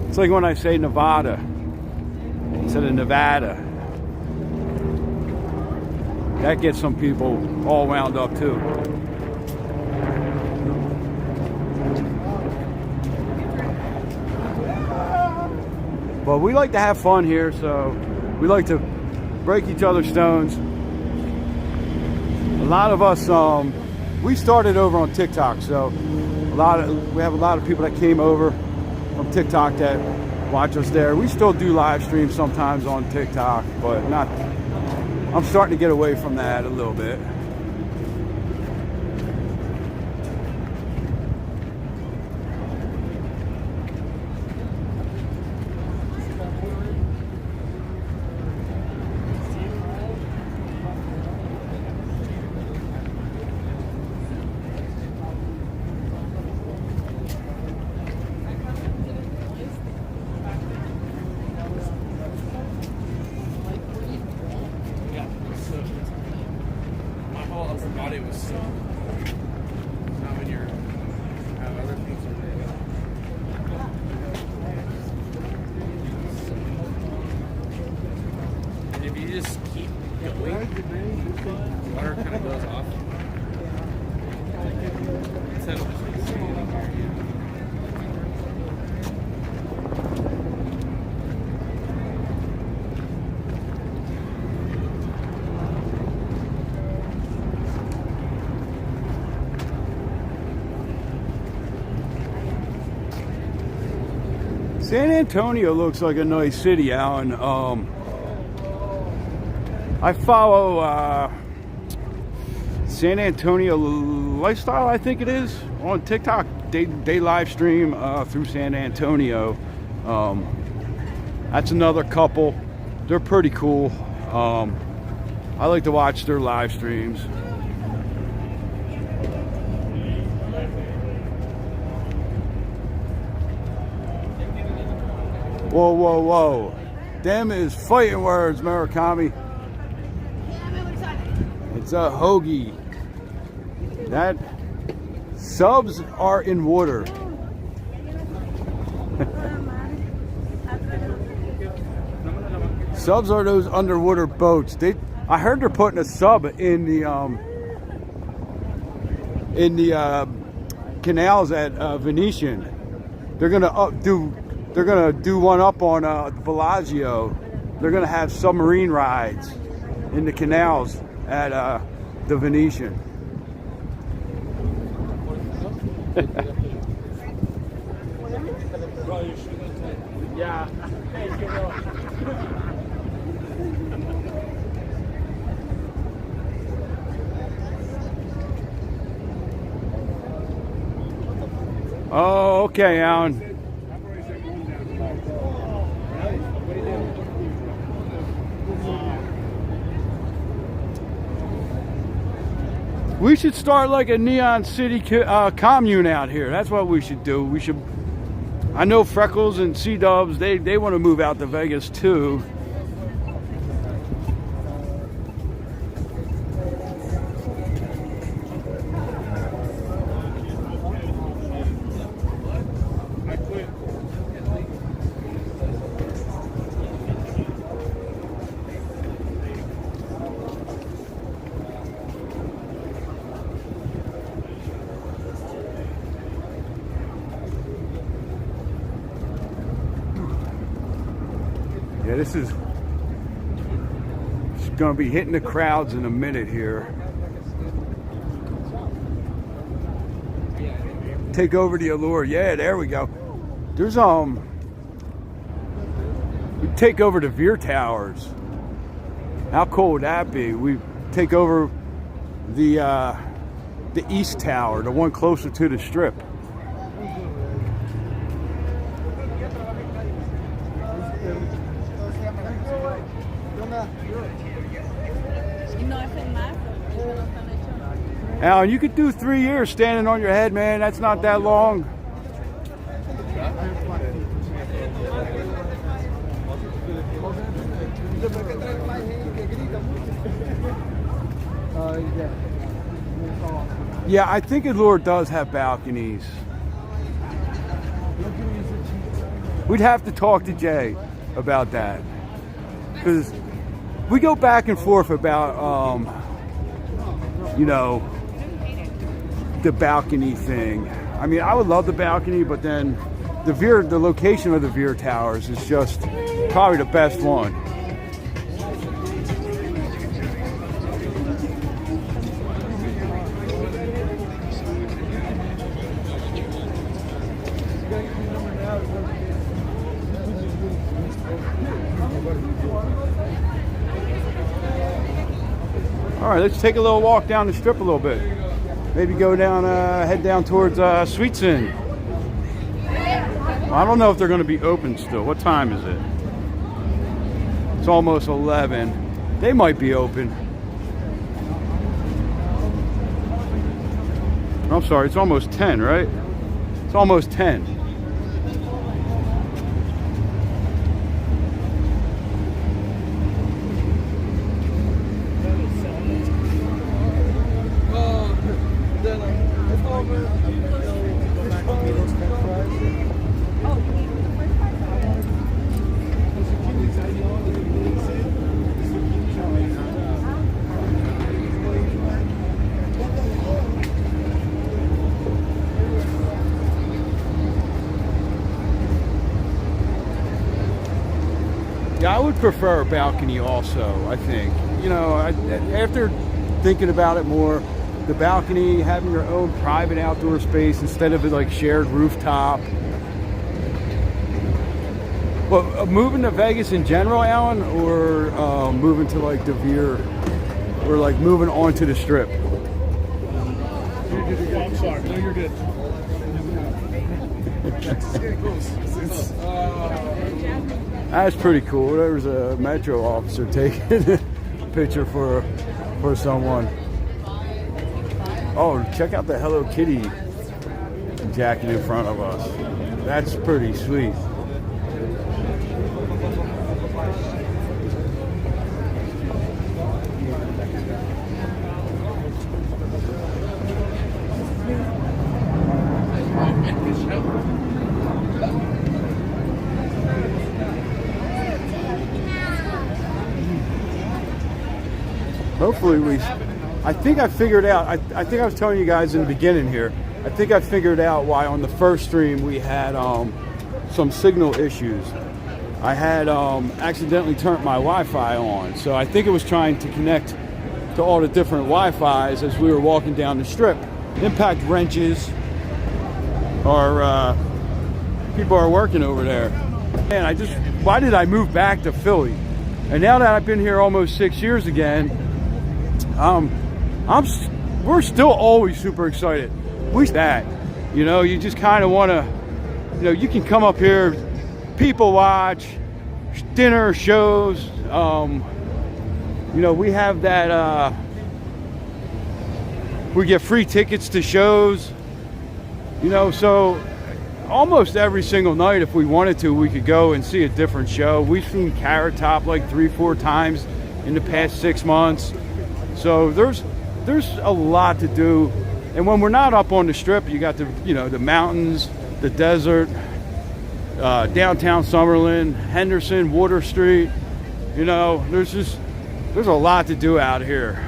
It's like when I say Nevada instead of Nevada. That gets some people all wound up too. But we like to have fun here, so we like to break each other's stones. A lot of us, we started over on TikTok, so we have a lot of people that came over from TikTok that watch us there. We still do live streams sometimes on TikTok, but I'm starting to get away from that a little bit. Body was so. Not when you're have other things in there. And if you just keep going, the water kind of goes off. Instead of just like standing here. San Antonio looks like a nice city, Alan. I follow San Antonio Lifestyle, I think it is, on TikTok. They live stream through San Antonio. That's another couple. They're pretty cool. I like to watch their live streams. Whoa, whoa, whoa. Them is fighting words, Murakami. It's a hoagie. That subs are in water. Subs are those underwater boats. I heard they're putting a sub in the canals at Venetian. They're gonna do one up on Bellagio. They're gonna have submarine rides in the canals at the Venetian. Yeah. Oh, okay, Alan. We should start like a Neon City commune out here. That's what we should do. I know Freckles and C-Dubs, they want to move out to Vegas too. this is going to be hitting the crowds in a minute here. Take over the allure. Yeah, there we go. There's we take over the Veer Towers. How cool would that be? We take over the East Tower, the one closer to the Strip. Alan, you could do 3 years standing on your head, man. That's not that long. Yeah, I think Allure does have balconies. We'd have to talk to Jay about that, because we go back and forth about, you know, the balcony thing. I mean, I would love the balcony, but then the location of the Veer Towers is just probably the best one. All right, let's take a little walk down the Strip a little bit. Maybe go down, head down towards Sweetson. Well, I don't know if they're going to be open still. What time is it? It's almost 11. They might be open. I'm sorry, it's almost 10, right? It's almost 10. Yeah, I would prefer a balcony also, I think. You know, after thinking about it more, the balcony, having your own private outdoor space instead of like shared rooftop. Well, moving to Vegas in general, Alan, or moving to like the Veer, or like moving onto the Strip? Oh, I'm sorry. No, you're good. That's pretty cool. There was a Metro officer taking a picture for someone. Oh, check out the Hello Kitty jacket in front of us. That's pretty sweet. Hopefully I think I figured out, I think I was telling you guys in the beginning here, I think I figured out why on the first stream we had some signal issues. I had accidentally turned my Wi-Fi on, so I think it was trying to connect to all the different Wi-Fis as we were walking down the Strip. Impact wrenches are, people are working over there. Man, why did I move back to Philly? And now that I've been here almost 6 years again, we're still always super excited. You know, you just kind of want to, you know, you can come up here, people watch, dinner, shows. You know, we have that, we get free tickets to shows, you know, so almost every single night, if we wanted to, we could go and see a different show. We've seen Carrot Top like 3-4 times in the past 6 months. So there's a lot to do. And when we're not up on the Strip, you got the mountains, the desert, downtown Summerlin, Henderson, Water Street. You know, there's a lot to do out here.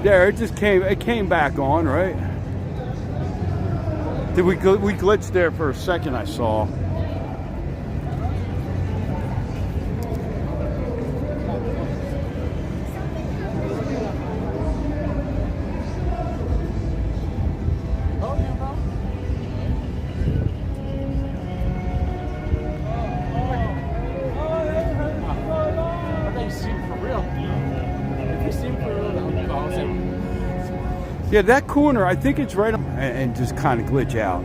There, it came back on, right? Did we glitched there for a second, I saw. Yeah, that corner, I think it's right on, and just kind of glitch out.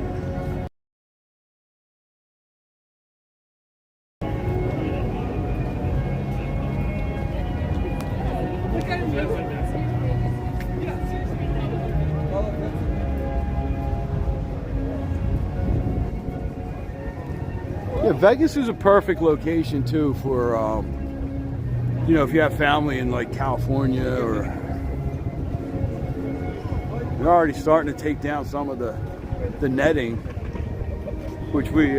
Yeah, Vegas is a perfect location too for, you know, if you have family in like California or. They're already starting to take down some of the netting, which we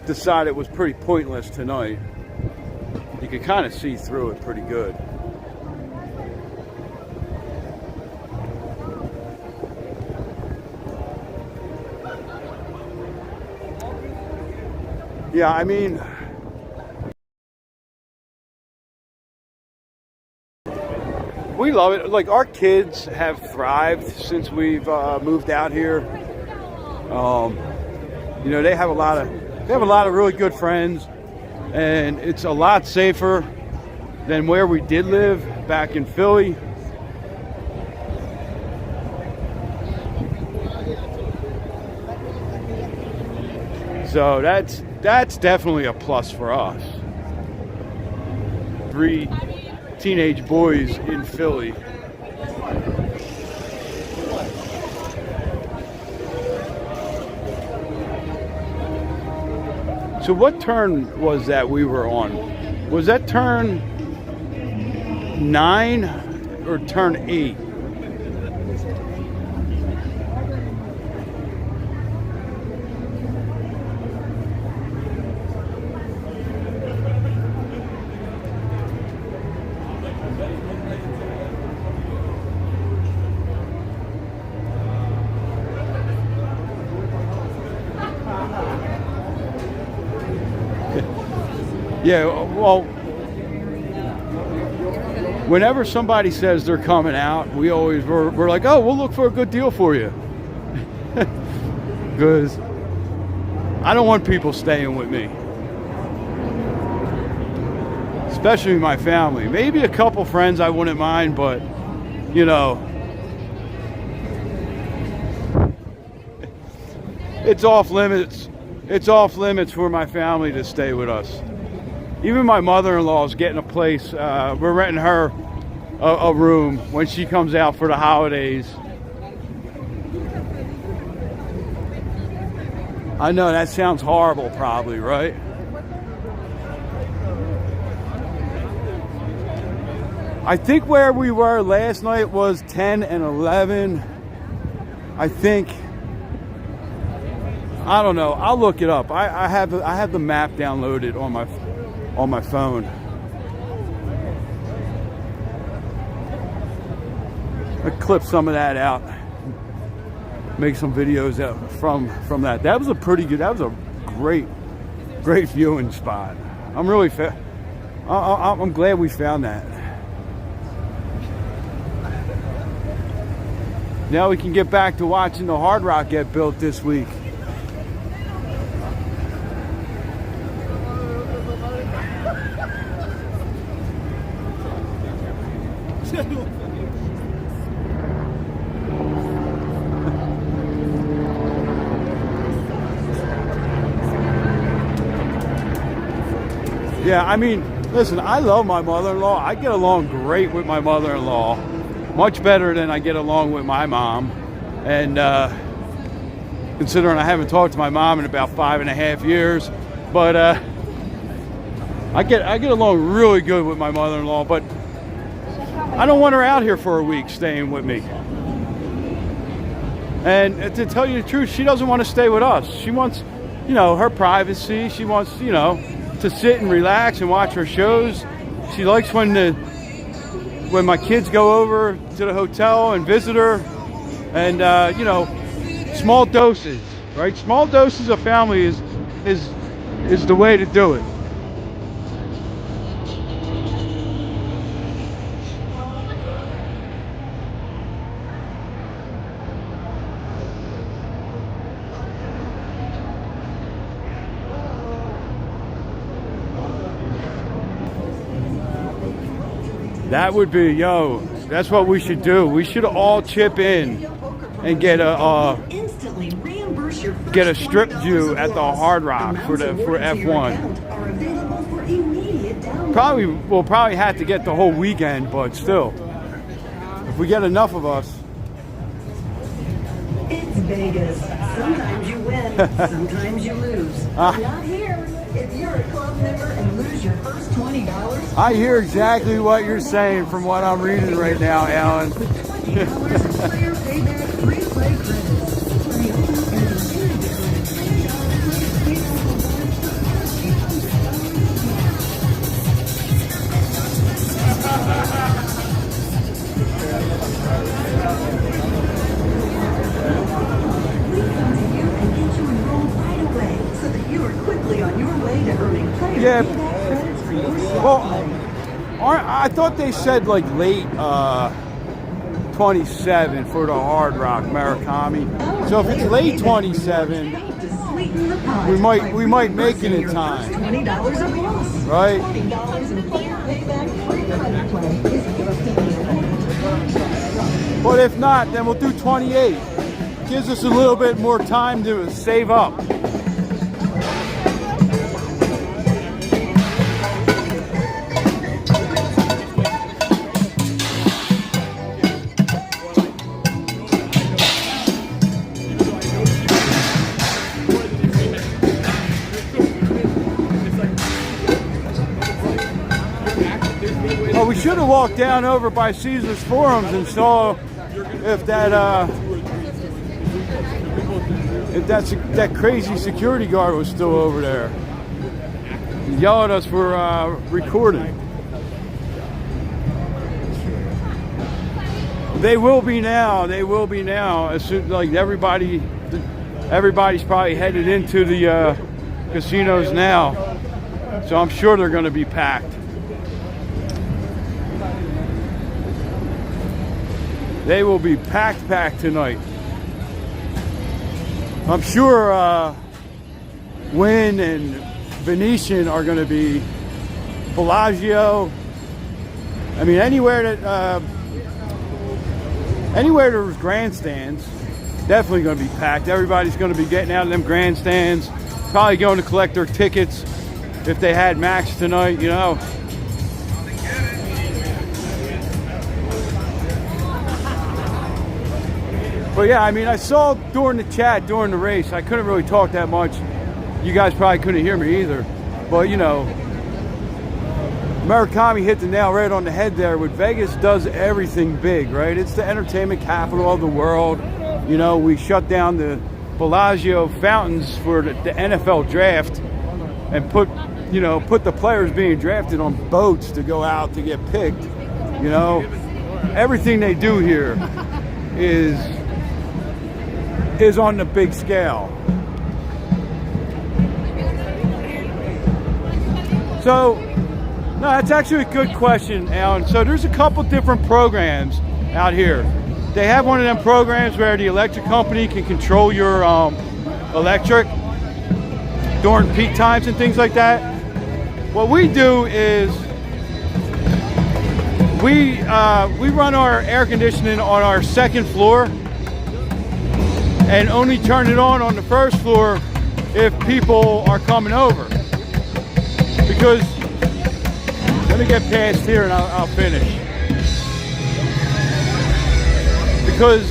decided was pretty pointless tonight. You could kind of see through it pretty good. Yeah, I mean, we love it. Like, our kids have thrived since we've moved out here. You know, they have a lot of really good friends, and it's a lot safer than where we did live back in Philly. So that's definitely a plus for us. 3 teenage boys in Philly. So what turn was that we were on? Was that turn 9 or turn 8? Yeah, well, whenever somebody says they're coming out, we're like, oh, we'll look for a good deal for you. Because I don't want people staying with me. Especially my family. Maybe a couple friends I wouldn't mind, but, you know, it's off limits. It's off limits for my family to stay with us. Even my mother-in-law is getting a place. We're renting her a room when she comes out for the holidays. I know that sounds horrible, probably, right? I think where we were last night was 10 and 11. I think. I don't know. I'll look it up. I have the map downloaded on my phone. I clip some of that out, make some videos out from that. That was a pretty good. That was a great viewing spot. I'm really I'm glad we found that. Now we can get back to watching the Hard Rock get built this week. Yeah, I mean, listen, I love my mother-in-law. I get along great with my mother-in-law. Much better than I get along with my mom. And considering I haven't talked to my mom in about 5.5 years. But I get along really good with my mother-in-law. But I don't want her out here for a week staying with me. And to tell you the truth, she doesn't want to stay with us. She wants, you know, her privacy. She wants, you know, to sit and relax and watch her shows. She likes when when my kids go over to the hotel and visit her, and you know, small doses, right? Small doses of family is the way to do it. That would be, yo, that's what we should do. We should all chip in and get a strip view at the Hard Rock for F1. We'll probably have to get the whole weekend, but still, if we get enough of us. It's Vegas. Sometimes you win, sometimes you lose. Not here. If you're a club member and lose your first $20, I hear exactly what you're saying from what I'm reading right now, Alan. $20 player payback free play Yeah. Well, I thought they said like late 27 for the Hard Rock Murakami. So if it's late 27, we might make it in time. Right? But if not, then we'll do 28. Gives us a little bit more time to save up. Well, we should have walked down over by Caesar's Forums and saw if that crazy security guard was still over there. He yelled at us for recording. They will be now. They will be now. As soon like everybody's probably headed into the casinos now, so I'm sure they're going to be packed. They will be packed tonight. I'm sure Wynn and Venetian are going to be, Bellagio. I mean, anywhere there's grandstands, definitely going to be packed. Everybody's going to be getting out of them grandstands, probably going to collect their tickets if they had Max tonight, you know. But yeah, I mean, I saw during the chat, during the race, I couldn't really talk that much. You guys probably couldn't hear me either. But, you know, Murakami hit the nail right on the head there. With Vegas does everything big, right? It's the entertainment capital of the world. You know, we shut down the Bellagio fountains for the NFL draft and put the players being drafted on boats to go out to get picked. You know, everything they do here is on the big scale. So, no, that's actually a good question, Alan. So there's a couple different programs out here. They have one of them programs where the electric company can control your electric during peak times and things like that. What we do is we run our air conditioning on our second floor and only turn it on the first floor if people are coming over. Because, let me get past here and I'll finish. Because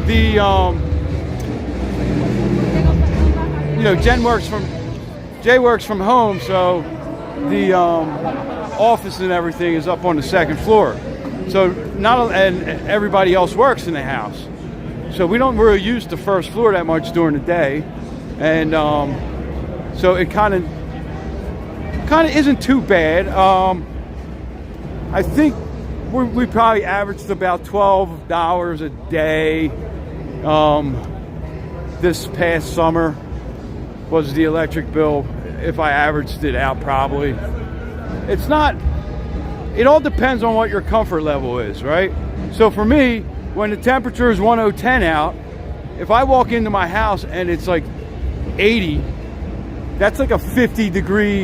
the, Jay works from home, so the office and everything is up on the second floor. So and everybody else works in the house. So we don't really use the first floor that much during the day, and so it kind of isn't too bad. I think we probably averaged about $12 a day. This past summer was the electric bill, if I averaged it out, probably. It's not, it all depends on what your comfort level is, right? So for me, when the temperature is 110 out, if I walk into my house and it's like 80, that's like a 50 degree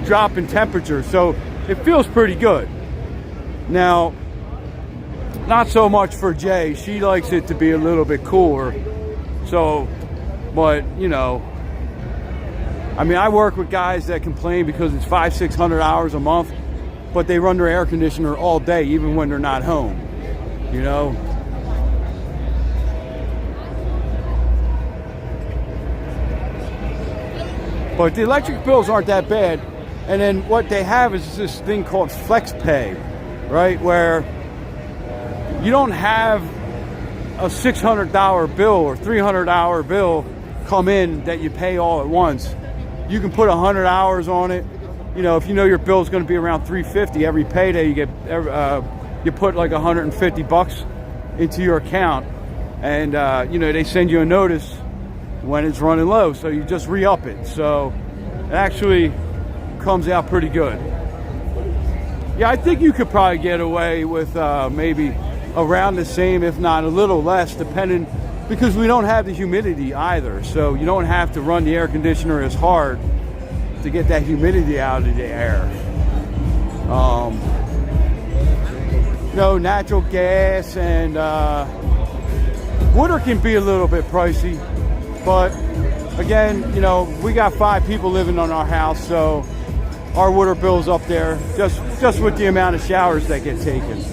drop in temperature. So it feels pretty good. Now, not so much for Jay. She likes it to be a little bit cooler. So, but you know, I mean, I work with guys that complain because it's 500-600 hours a month, but they run their air conditioner all day, even when they're not home, you know. But the electric bills aren't that bad. And then what they have is this thing called flex pay, right? Where you don't have a $600 bill or $300 bill come in that you pay all at once. You can put 100 hours on it. You know, if you know your bill is going to be around $350 every payday, you put like $150 into your account, and you know, they send you a notice when it's running low, so you just re-up it. So it actually comes out pretty good. Yeah, I think you could probably get away with maybe around the same, if not a little less, depending, because we don't have the humidity either. So you don't have to run the air conditioner as hard to get that humidity out of the air. You know, natural gas and water can be a little bit pricey, but again, you know, we got 5 people living on our house, so our water bill's up there just with the amount of showers that get taken.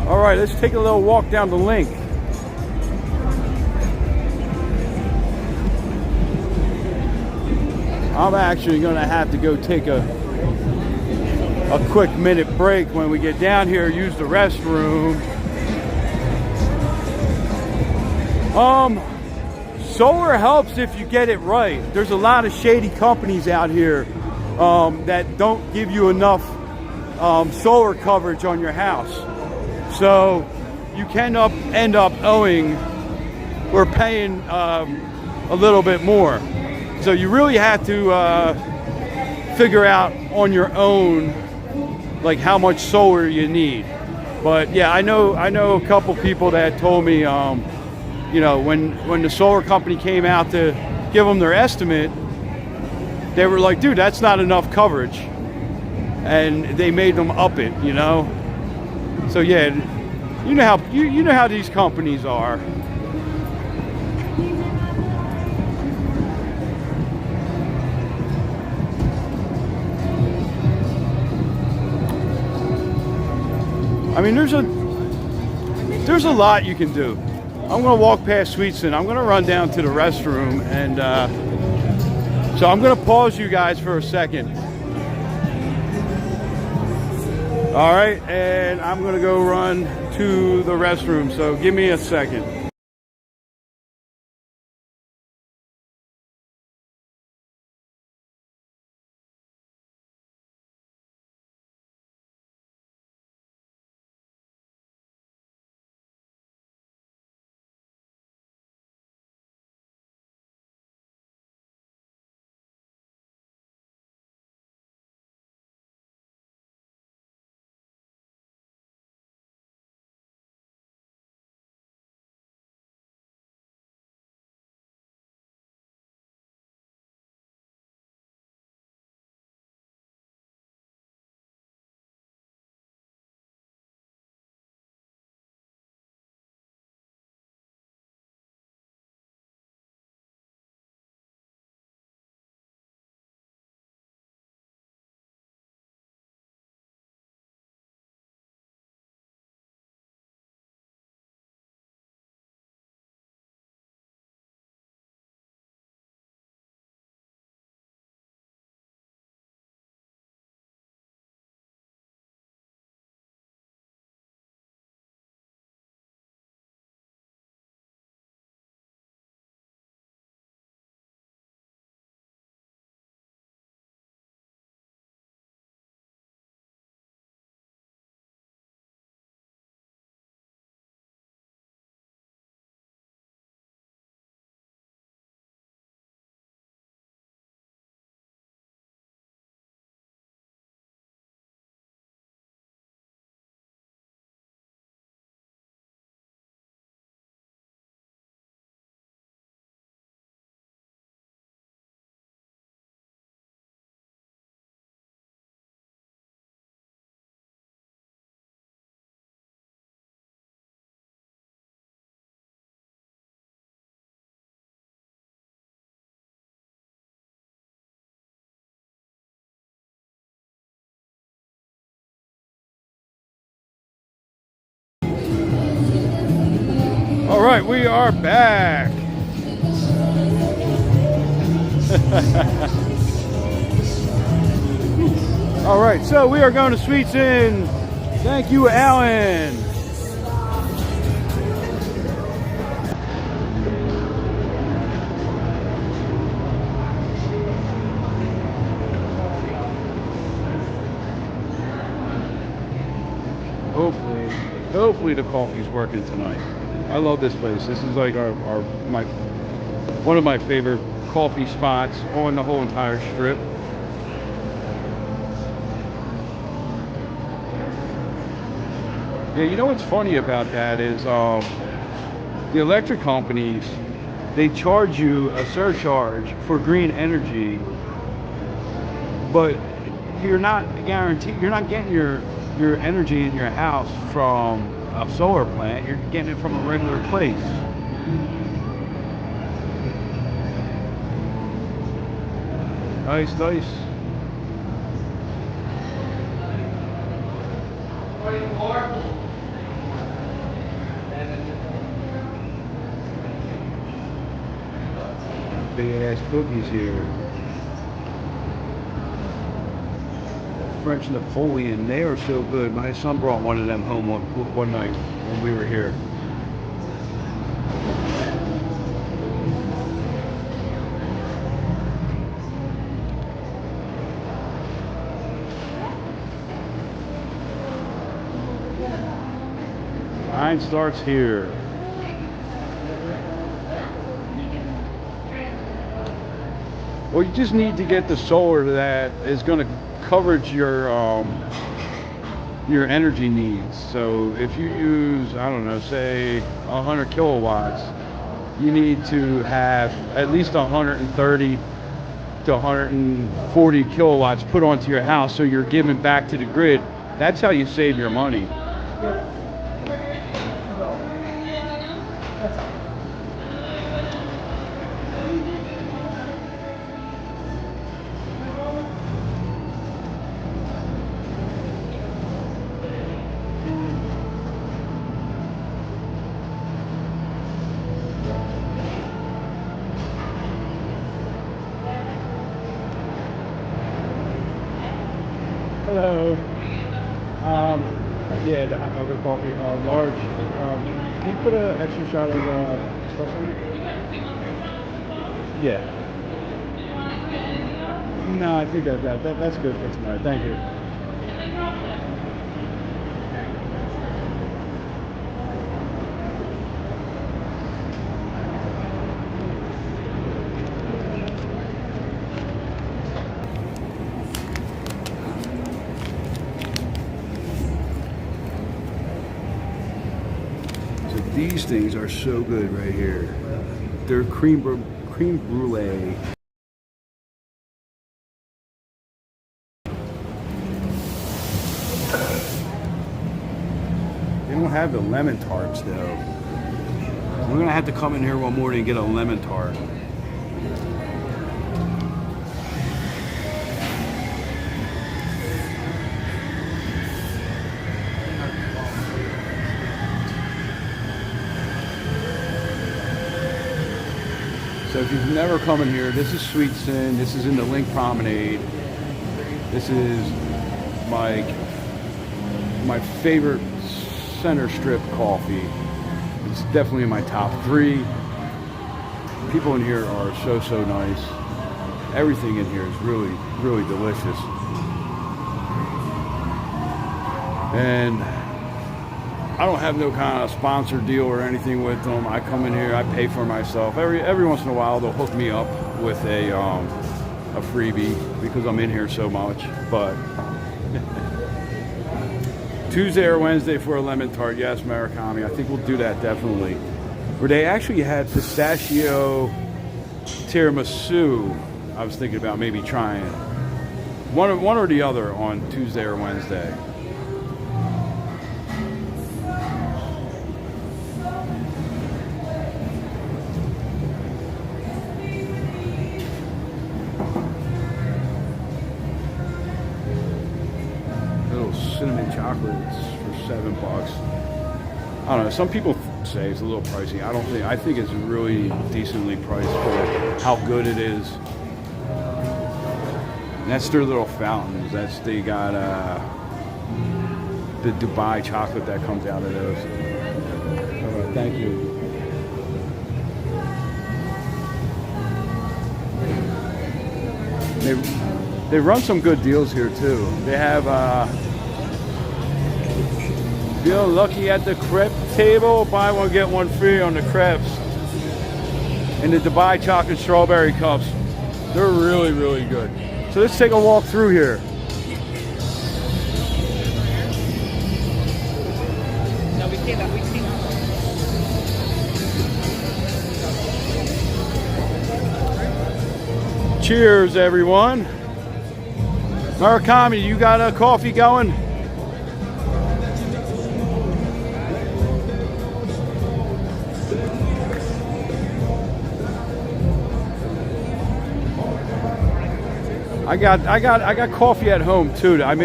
All right, let's take a little walk down the link. I'm actually going to have to go take a quick minute break when we get down here, use the restroom. Solar helps if you get it right. There's a lot of shady companies out here that don't give you enough solar coverage on your house. So you can end up owing or paying a little bit more. So you really have to figure out on your own, like, how much solar you need. But yeah, I know a couple people that told me, you know, when the solar company came out to give them their estimate, they were like, dude, that's not enough coverage, and they made them up it, you know. So yeah, you know how these companies are. I mean, there's a lot you can do. I'm gonna walk past Sweetson. I'm gonna run down to the restroom, and so I'm gonna pause you guys for a second. All right, and I'm gonna go run to the restroom. So give me a second. right, we are back. All right, so we are going to Sweets Inn. Thank you, Alan. Hopefully the coffee's working tonight. I love this place. This is like one of my favorite coffee spots on the whole entire strip. Yeah, you know what's funny about that is the electric companies, they charge you a surcharge for green energy, but you're not guaranteed, you're not getting your energy in your house from a solar plant, you're getting it from a regular place. Nice, nice. Big ass cookies here. French Napoleon, they are so good. My son brought one of them home one night when we were here. Mine starts here. Well, you just need to get the solar that is going to cover your energy needs. So if you use, I don't know, say 100 kilowatts, you need to have at least 130 to 140 kilowatts put onto your house, so you're giving back to the grid. That's how you save your money. Hello. Yeah, the hot cocoa coffee, large. Can you put an extra shot of espresso? Yeah. No, I think that's good for tonight. Thank you. These things are so good right here. They're creme brulee. They don't have the lemon tarts though. We're gonna have to come in here one morning and get a lemon tart. So if you've never come in here, this is Sweets Inn. This is in the Link Promenade. This is my favorite center strip coffee. It's definitely in my top 3. People in here are so nice. Everything in here is really delicious. And I don't have no kind of sponsor deal or anything with them. I come in here, I pay for myself. Every once in a while they'll hook me up with a freebie because I'm in here so much. But Tuesday or Wednesday for a lemon tart, yes, Murakami. I think we'll do that definitely. Where they actually had pistachio tiramisu. I was thinking about maybe trying one or the other on Tuesday or Wednesday. Cinnamon chocolates for $7. I don't know. Some people would say it's a little pricey. I think it's really decently priced for how good it is. And that's their little fountains. They got the Dubai chocolate that comes out of those. All right, thank you. They run some good deals here too. They have feel lucky at the crepe table, buy one get one free on the crepes. And the Dubai chocolate strawberry cups. They're really, really good. So let's take a walk through here. Cheers, everyone. Murakami, you got a coffee going? I got coffee at home too. I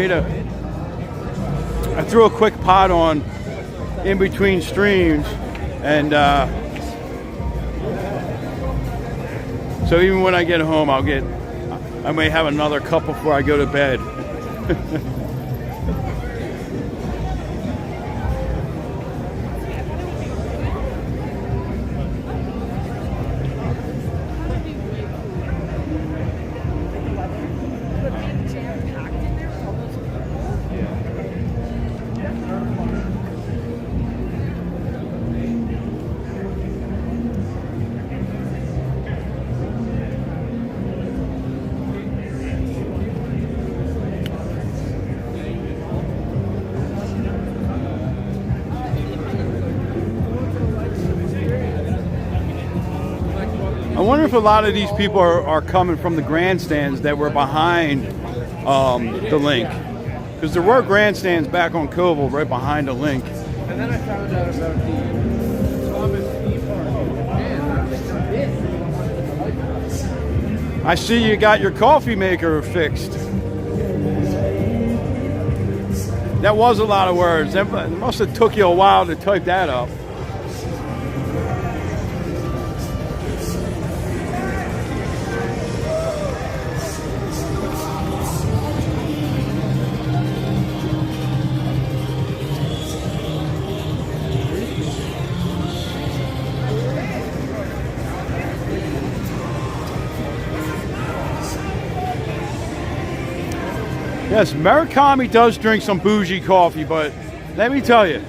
threw a quick pot on in between streams, and so even when I get home, I may have another cup before I go to bed. I wonder if a lot of these people are coming from the grandstands that were behind the link. Because there were grandstands back on Koval right behind the link. And then I found out about the Thomas E. Park. I see you got your coffee maker fixed. That was a lot of words. It must have took you a while to type that up. Yes, Murakami does drink some bougie coffee, but let me tell you,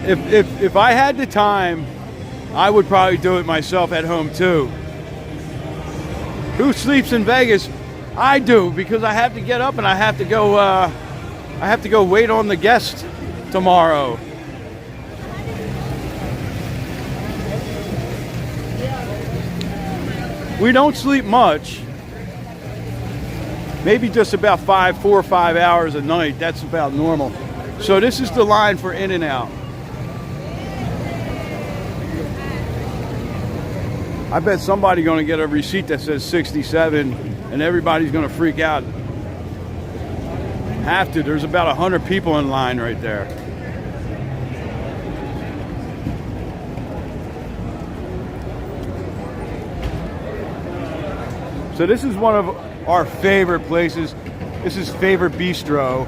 if I had the time, I would probably do it myself at home too. Who sleeps in Vegas? I do, because I have to get up and I have to go wait on the guest tomorrow. We don't sleep much. Maybe just about 4 or 5 hours a night. That's about normal. So this is the line for In-N-Out. I bet somebody's going to get a receipt that says 67 and everybody's going to freak out. Have to. There's about 100 people in line right there. So this is one of our favorite places. This is Favorite Bistro.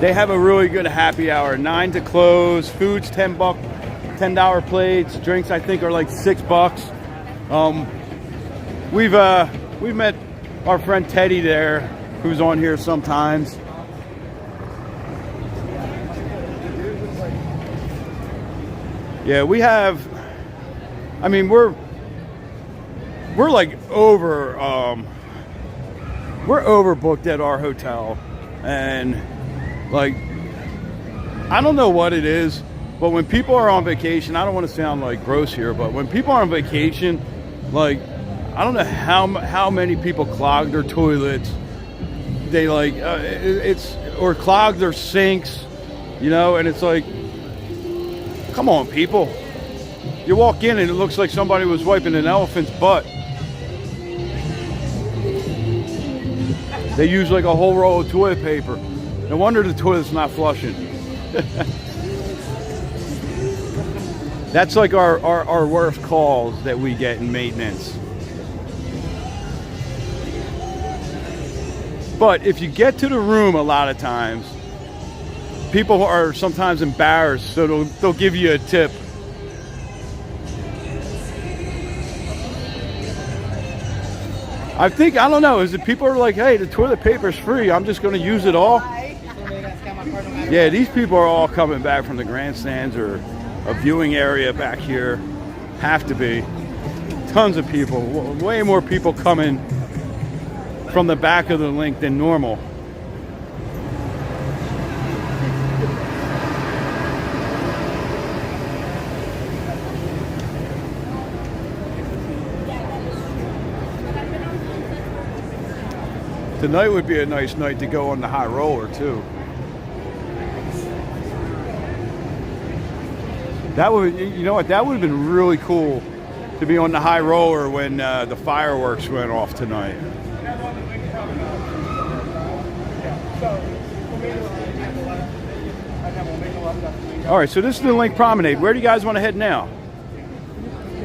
They have a really good happy hour. 9 to close. Food's $10 plates. Drinks I think are like $6. We've met our friend Teddy there, who's on here sometimes. Yeah, we have. I mean, we're like we're overbooked at our hotel, and like I don't know what it is, but when people are on vacation, I don't want to sound like gross here, but when people are on vacation, like I don't know how many people clog their toilets. They like or clog their sinks, you know, and it's like, come on, people. You walk in and it looks like somebody was wiping an elephant's butt. They use like a whole roll of toilet paper. No wonder the toilet's not flushing. That's like our worst calls that we get in maintenance. But if you get to the room a lot of times, people are sometimes embarrassed, so they'll give you a tip. I don't know, is it people are like, hey, the toilet paper's free, I'm just gonna use it all? Yeah, these people are all coming back from the grandstands or a viewing area back here. Have to be. Tons of people, way more people coming from the back of the link than normal. Tonight would be a nice night to go on the high roller too. That would, you know what, that would have been really cool to be on the high roller when the fireworks went off tonight. All right, so this is the Link Promenade. Where do you guys want to head now?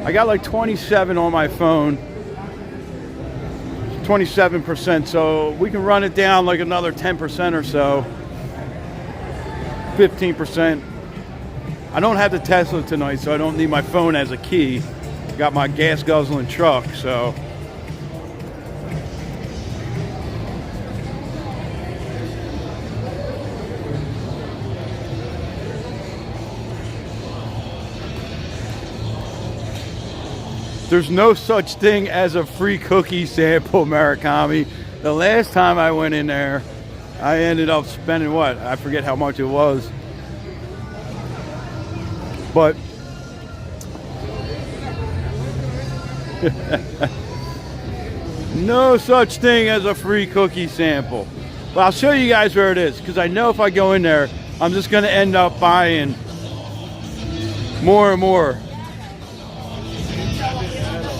I got like 27 on my phone. 27%, so we can run it down like another 10% or so. 15%. I don't have the Tesla tonight, so I don't need my phone as a key. Got my gas guzzling truck, so. There's no such thing as a free cookie sample, Murakami. The last time I went in there, I ended up spending what? I forget how much it was. But no such thing as a free cookie sample. But I'll show you guys where it is, because I know if I go in there, I'm just going to end up buying more and more.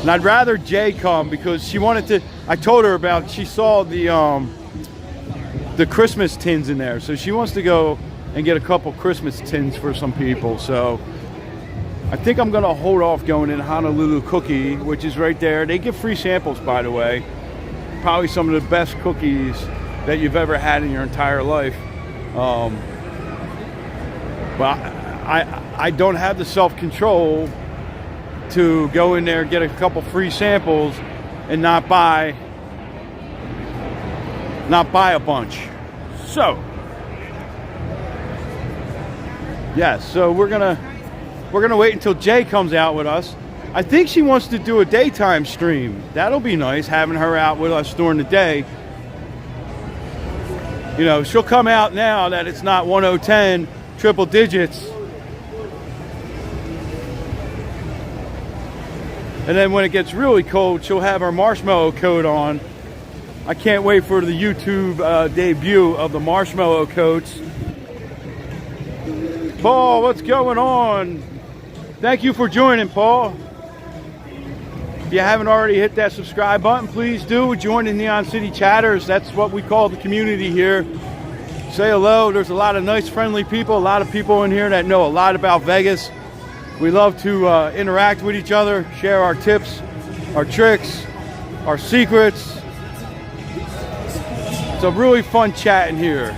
And I'd rather Jay come, because she wanted to, I told her about, she saw the Christmas tins in there. So she wants to go and get a couple Christmas tins for some people. So I think I'm going to hold off going in Honolulu Cookie, which is right there. They give free samples, by the way. Probably some of the best cookies that you've ever had in your entire life. But I don't have the self-control to go in there, get a couple free samples, and not buy a bunch. So yes, so we're gonna wait until Jay comes out with us. I think she wants to do a daytime stream. That'll be nice, having her out with us during the day. You know, she'll come out now that it's not 1010 triple digits. And then when it gets really cold, she'll have her marshmallow coat on. I can't wait for the YouTube debut of the marshmallow coats. Paul, what's going on? Thank you for joining, Paul. If you haven't already hit that subscribe button, please do. Join the Neon City Chatters. That's what we call the community here. Say hello. There's a lot of nice, friendly people. A lot of people in here that know a lot about Vegas. We love to interact with each other, share our tips, our tricks, our secrets. It's a really fun chat in here.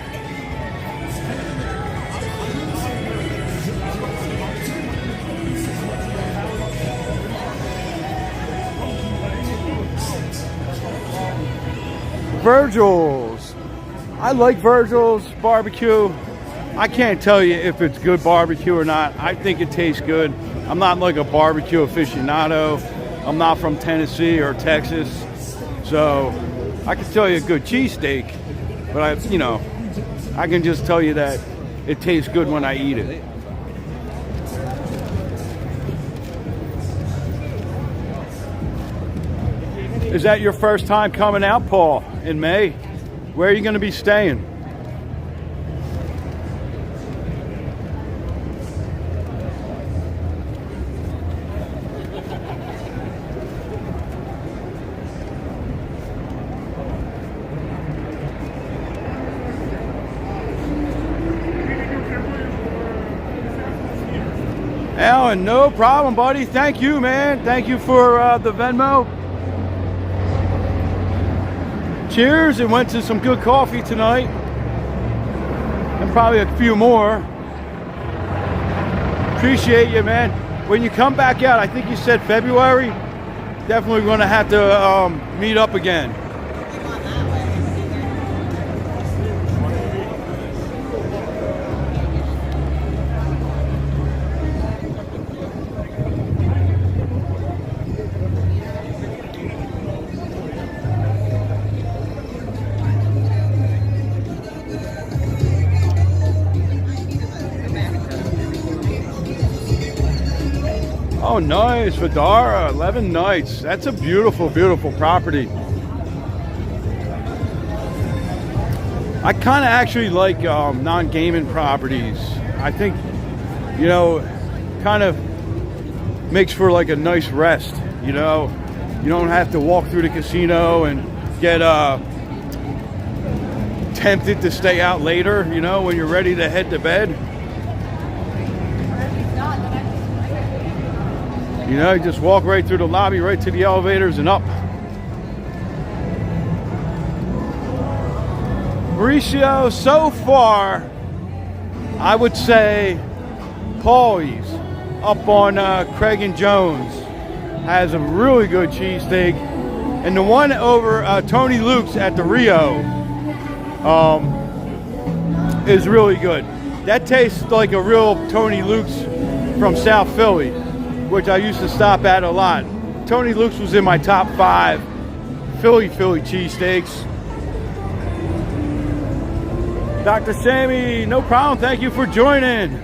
Virgil's. I like Virgil's barbecue. I can't tell you if it's good barbecue or not. I think it tastes good. I'm not like a barbecue aficionado. I'm not from Tennessee or Texas. So I can tell you a good cheesesteak, but I can just tell you that it tastes good when I eat it. Is that your first time coming out, Paul, in May? Where are you going to be staying? Alan, no problem, buddy. Thank you, man. Thank you for the Venmo. Cheers, and went to some good coffee tonight. And probably a few more. Appreciate you, man. When you come back out, I think you said February, definitely going to have to meet up again. Oh, nice, Vidara, 11 nights. That's a beautiful, beautiful property. I kind of actually like non-gaming properties. I think, you know, kind of makes for like a nice rest, you know. You don't have to walk through the casino and get tempted to stay out later, you know, when you're ready to head to bed. You know, you just walk right through the lobby, right to the elevators and up. Mauricio, so far, I would say Paulie's up on Craig and Jones has a really good cheesesteak. And the one over Tony Luke's at the Rio is really good. That tastes like a real Tony Luke's from South Philly, which I used to stop at a lot. Tony Luke's was in my top 5 Philly cheesesteaks. Dr. Sammy, no problem. Thank you for joining.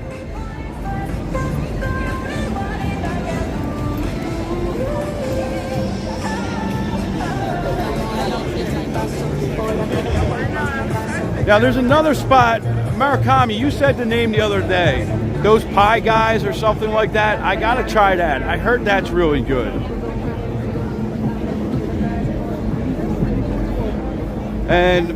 Now there's another spot, Murakami, you said the name the other day. Those pie guys or something like that. I gotta try that. I heard that's really good. And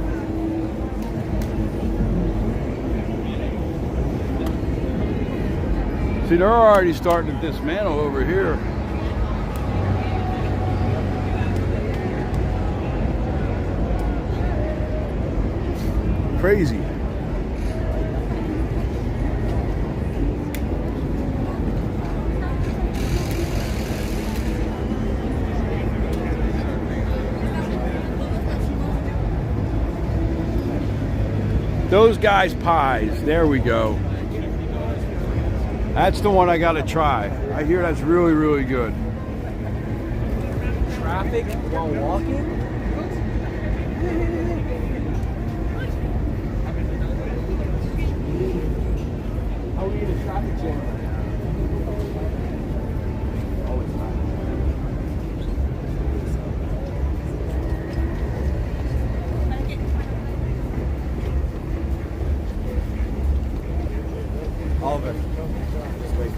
see, they're already starting to dismantle over here. Crazy. Those guys' pies. There we go. That's the one I gotta try. I hear that's really, really good. Traffic while walking? How are we in a traffic jam right now? Always not. All of it. Just wait.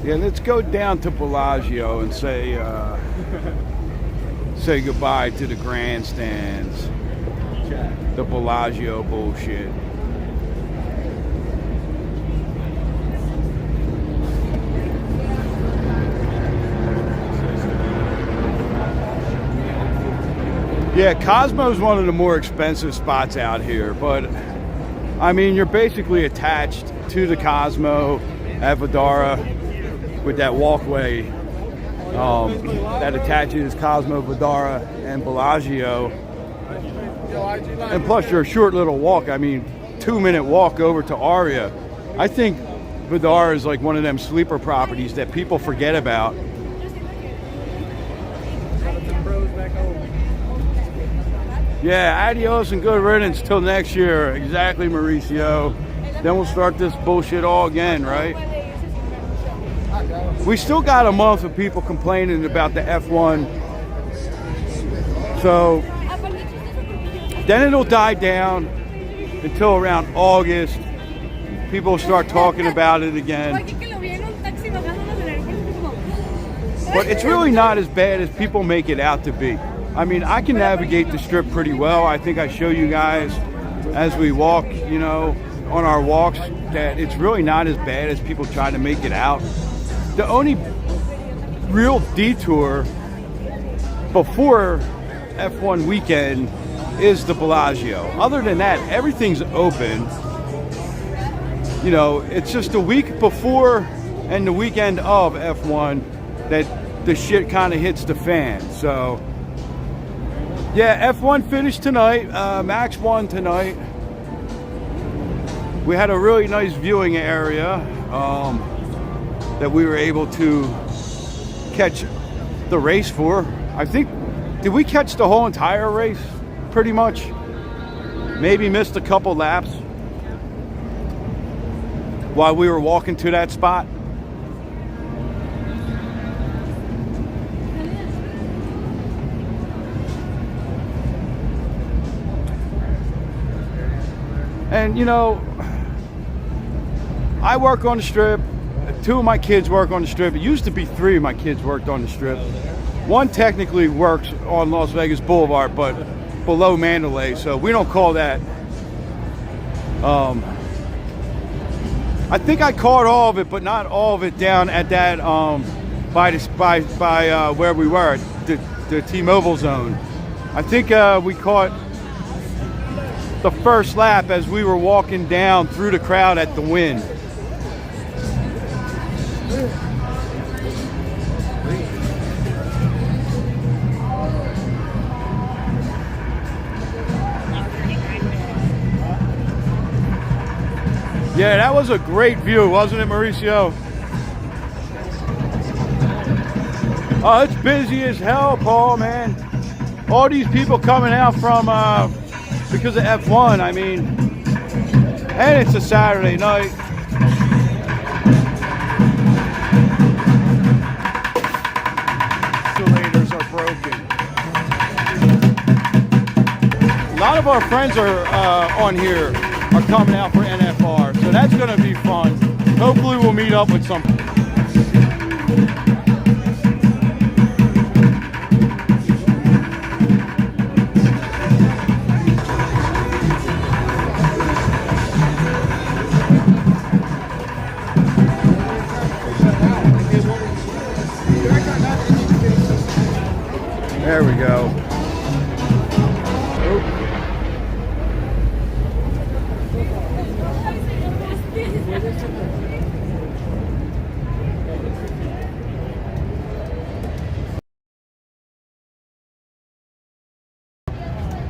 Yeah, let's go down to Bellagio and say say goodbye to the grandstands. The Bellagio bullshit. Yeah, Cosmo's one of the more expensive spots out here, but I mean, you're basically attached to the Cosmo at Vidara with that walkway that attaches Cosmo, Vidara, and Bellagio. And plus, you're a short little walk. I mean, 2-minute walk over to Aria. I think Vidara is like one of them sleeper properties that people forget about. Yeah, adios and good riddance till next year. Exactly, Mauricio. Then we'll start this bullshit all again, right? We still got a month of people complaining about the F1. So then it'll die down until around August. People will start talking about it again. But it's really not as bad as people make it out to be. I mean, I can navigate the strip pretty well. I think I show you guys as we walk, you know, on our walks that it's really not as bad as people try to make it out. The only real detour before F1 weekend is the Bellagio. Other than that, everything's open. You know, it's just the week before and the weekend of F1 that the shit kind of hits the fan. So, yeah, F1 finished tonight. Max won tonight. We had a really nice viewing area that we were able to catch the race for. I think, did we catch the whole entire race? Pretty much. Maybe missed a couple laps while we were walking to that spot. And you know, I work on the strip. 2 of my kids work on the strip. It used to be 3 of my kids worked on the strip. 1 technically works on Las Vegas Boulevard, but below Mandalay, so we don't call that. I think I caught all of it, but not all of it down at that by where we were, the T-Mobile zone. I think we caught the first lap as we were walking down through the crowd at the Wynn. Yeah, that was a great view, wasn't it, Mauricio? Oh, it's busy as hell, Paul, man. All these people coming out from, because of F1, I mean, and it's a Saturday night. Insulators are broken. A lot of our friends are on here. Are coming out for NFR, so that's going to be fun. Hopefully we'll meet up with some. There we go.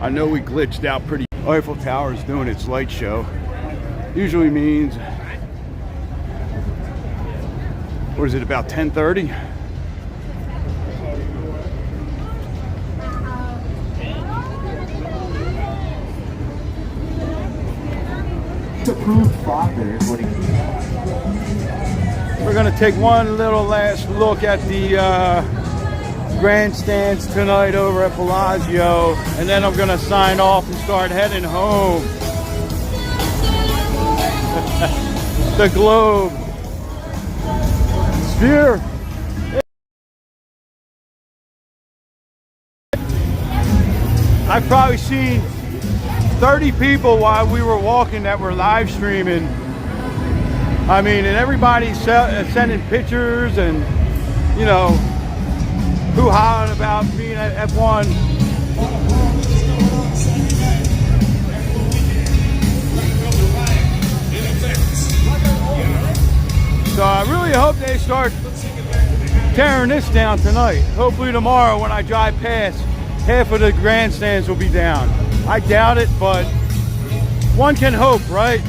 I know we glitched out pretty. Eiffel Tower is doing its light show. Usually means, what is it, about 10:30? Approved father is what he. We're gonna take one little last look at the grandstands tonight over at Bellagio, and then I'm gonna sign off and start heading home. The globe. Sphere. I've probably seen 30 people while we were walking that were live streaming. I mean, and everybody's sending pictures and, you know, hoo-hawing about being at F1. So I really hope they start tearing this down tonight. Hopefully tomorrow when I drive past, half of the grandstands will be down. I doubt it, but one can hope, right?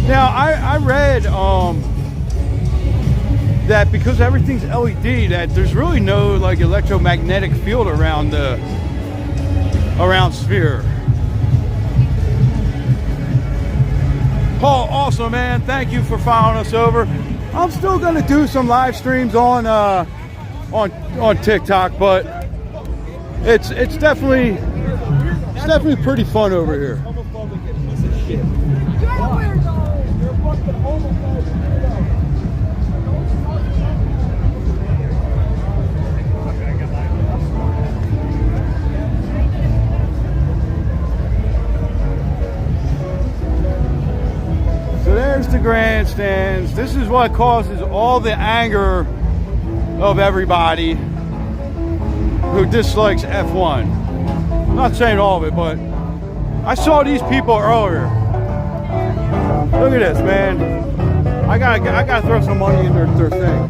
Now, I read that because everything's LED, that there's really no like electromagnetic field around Sphere. Paul, awesome, man. Thank you for following us over. I'm still gonna do some live streams on TikTok, but it's definitely pretty fun over here. grandstands. This is what causes all the anger of everybody who dislikes F1. I'm not saying all of it, but I saw these people earlier. Look at this, man. I gotta throw some money in their thing.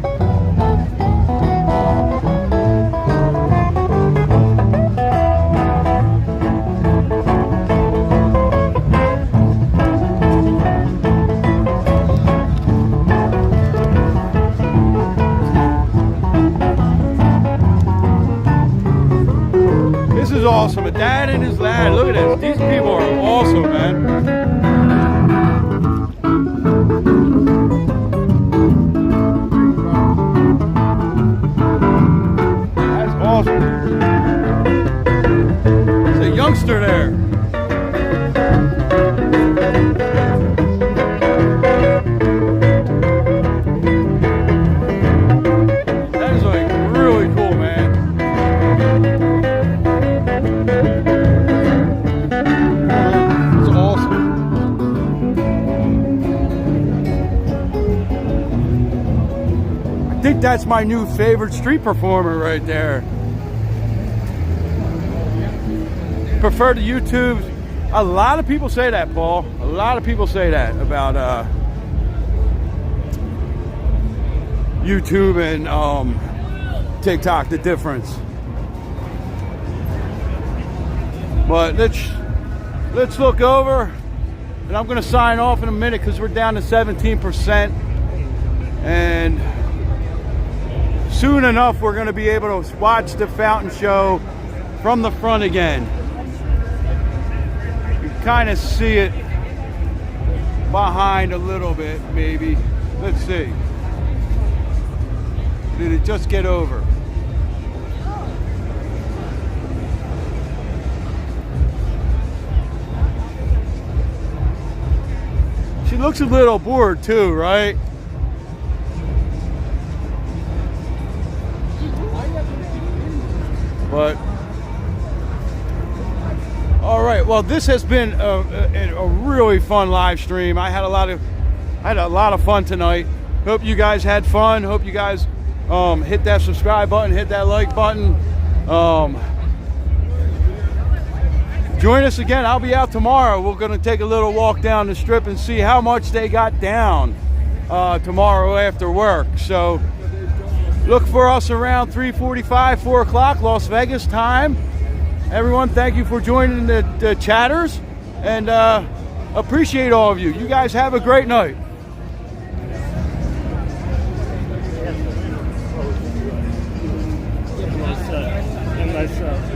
This is awesome. A dad and his lad. Look at this. These people are awesome, man. That's awesome. There's a youngster there. That is like really cool, man. It's awesome. I think that's my new favorite street performer right there. Prefer to YouTube. A lot of people say that, Paul. A lot of people say that about YouTube and TikTok, the difference. But let's look over, and I'm gonna sign off in a minute because we're down to 17%, and soon enough we're gonna be able to watch the fountain show from the front again. You kind of see it behind a little bit, maybe. Let's see. Did it just get over? She looks a little bored too, right? But all right, well, this has been a really fun live stream. I had a lot of fun tonight. Hope you guys had fun. Hope you guys hit that subscribe button, hit that like button. Join us again. I'll be out tomorrow. We're going to take a little walk down the strip and see how much they got down tomorrow after work. So look for us around 3:45, 4 o'clock, Las Vegas time. Everyone, thank you for joining the chatters, and appreciate all of you. You guys have a great night. Unless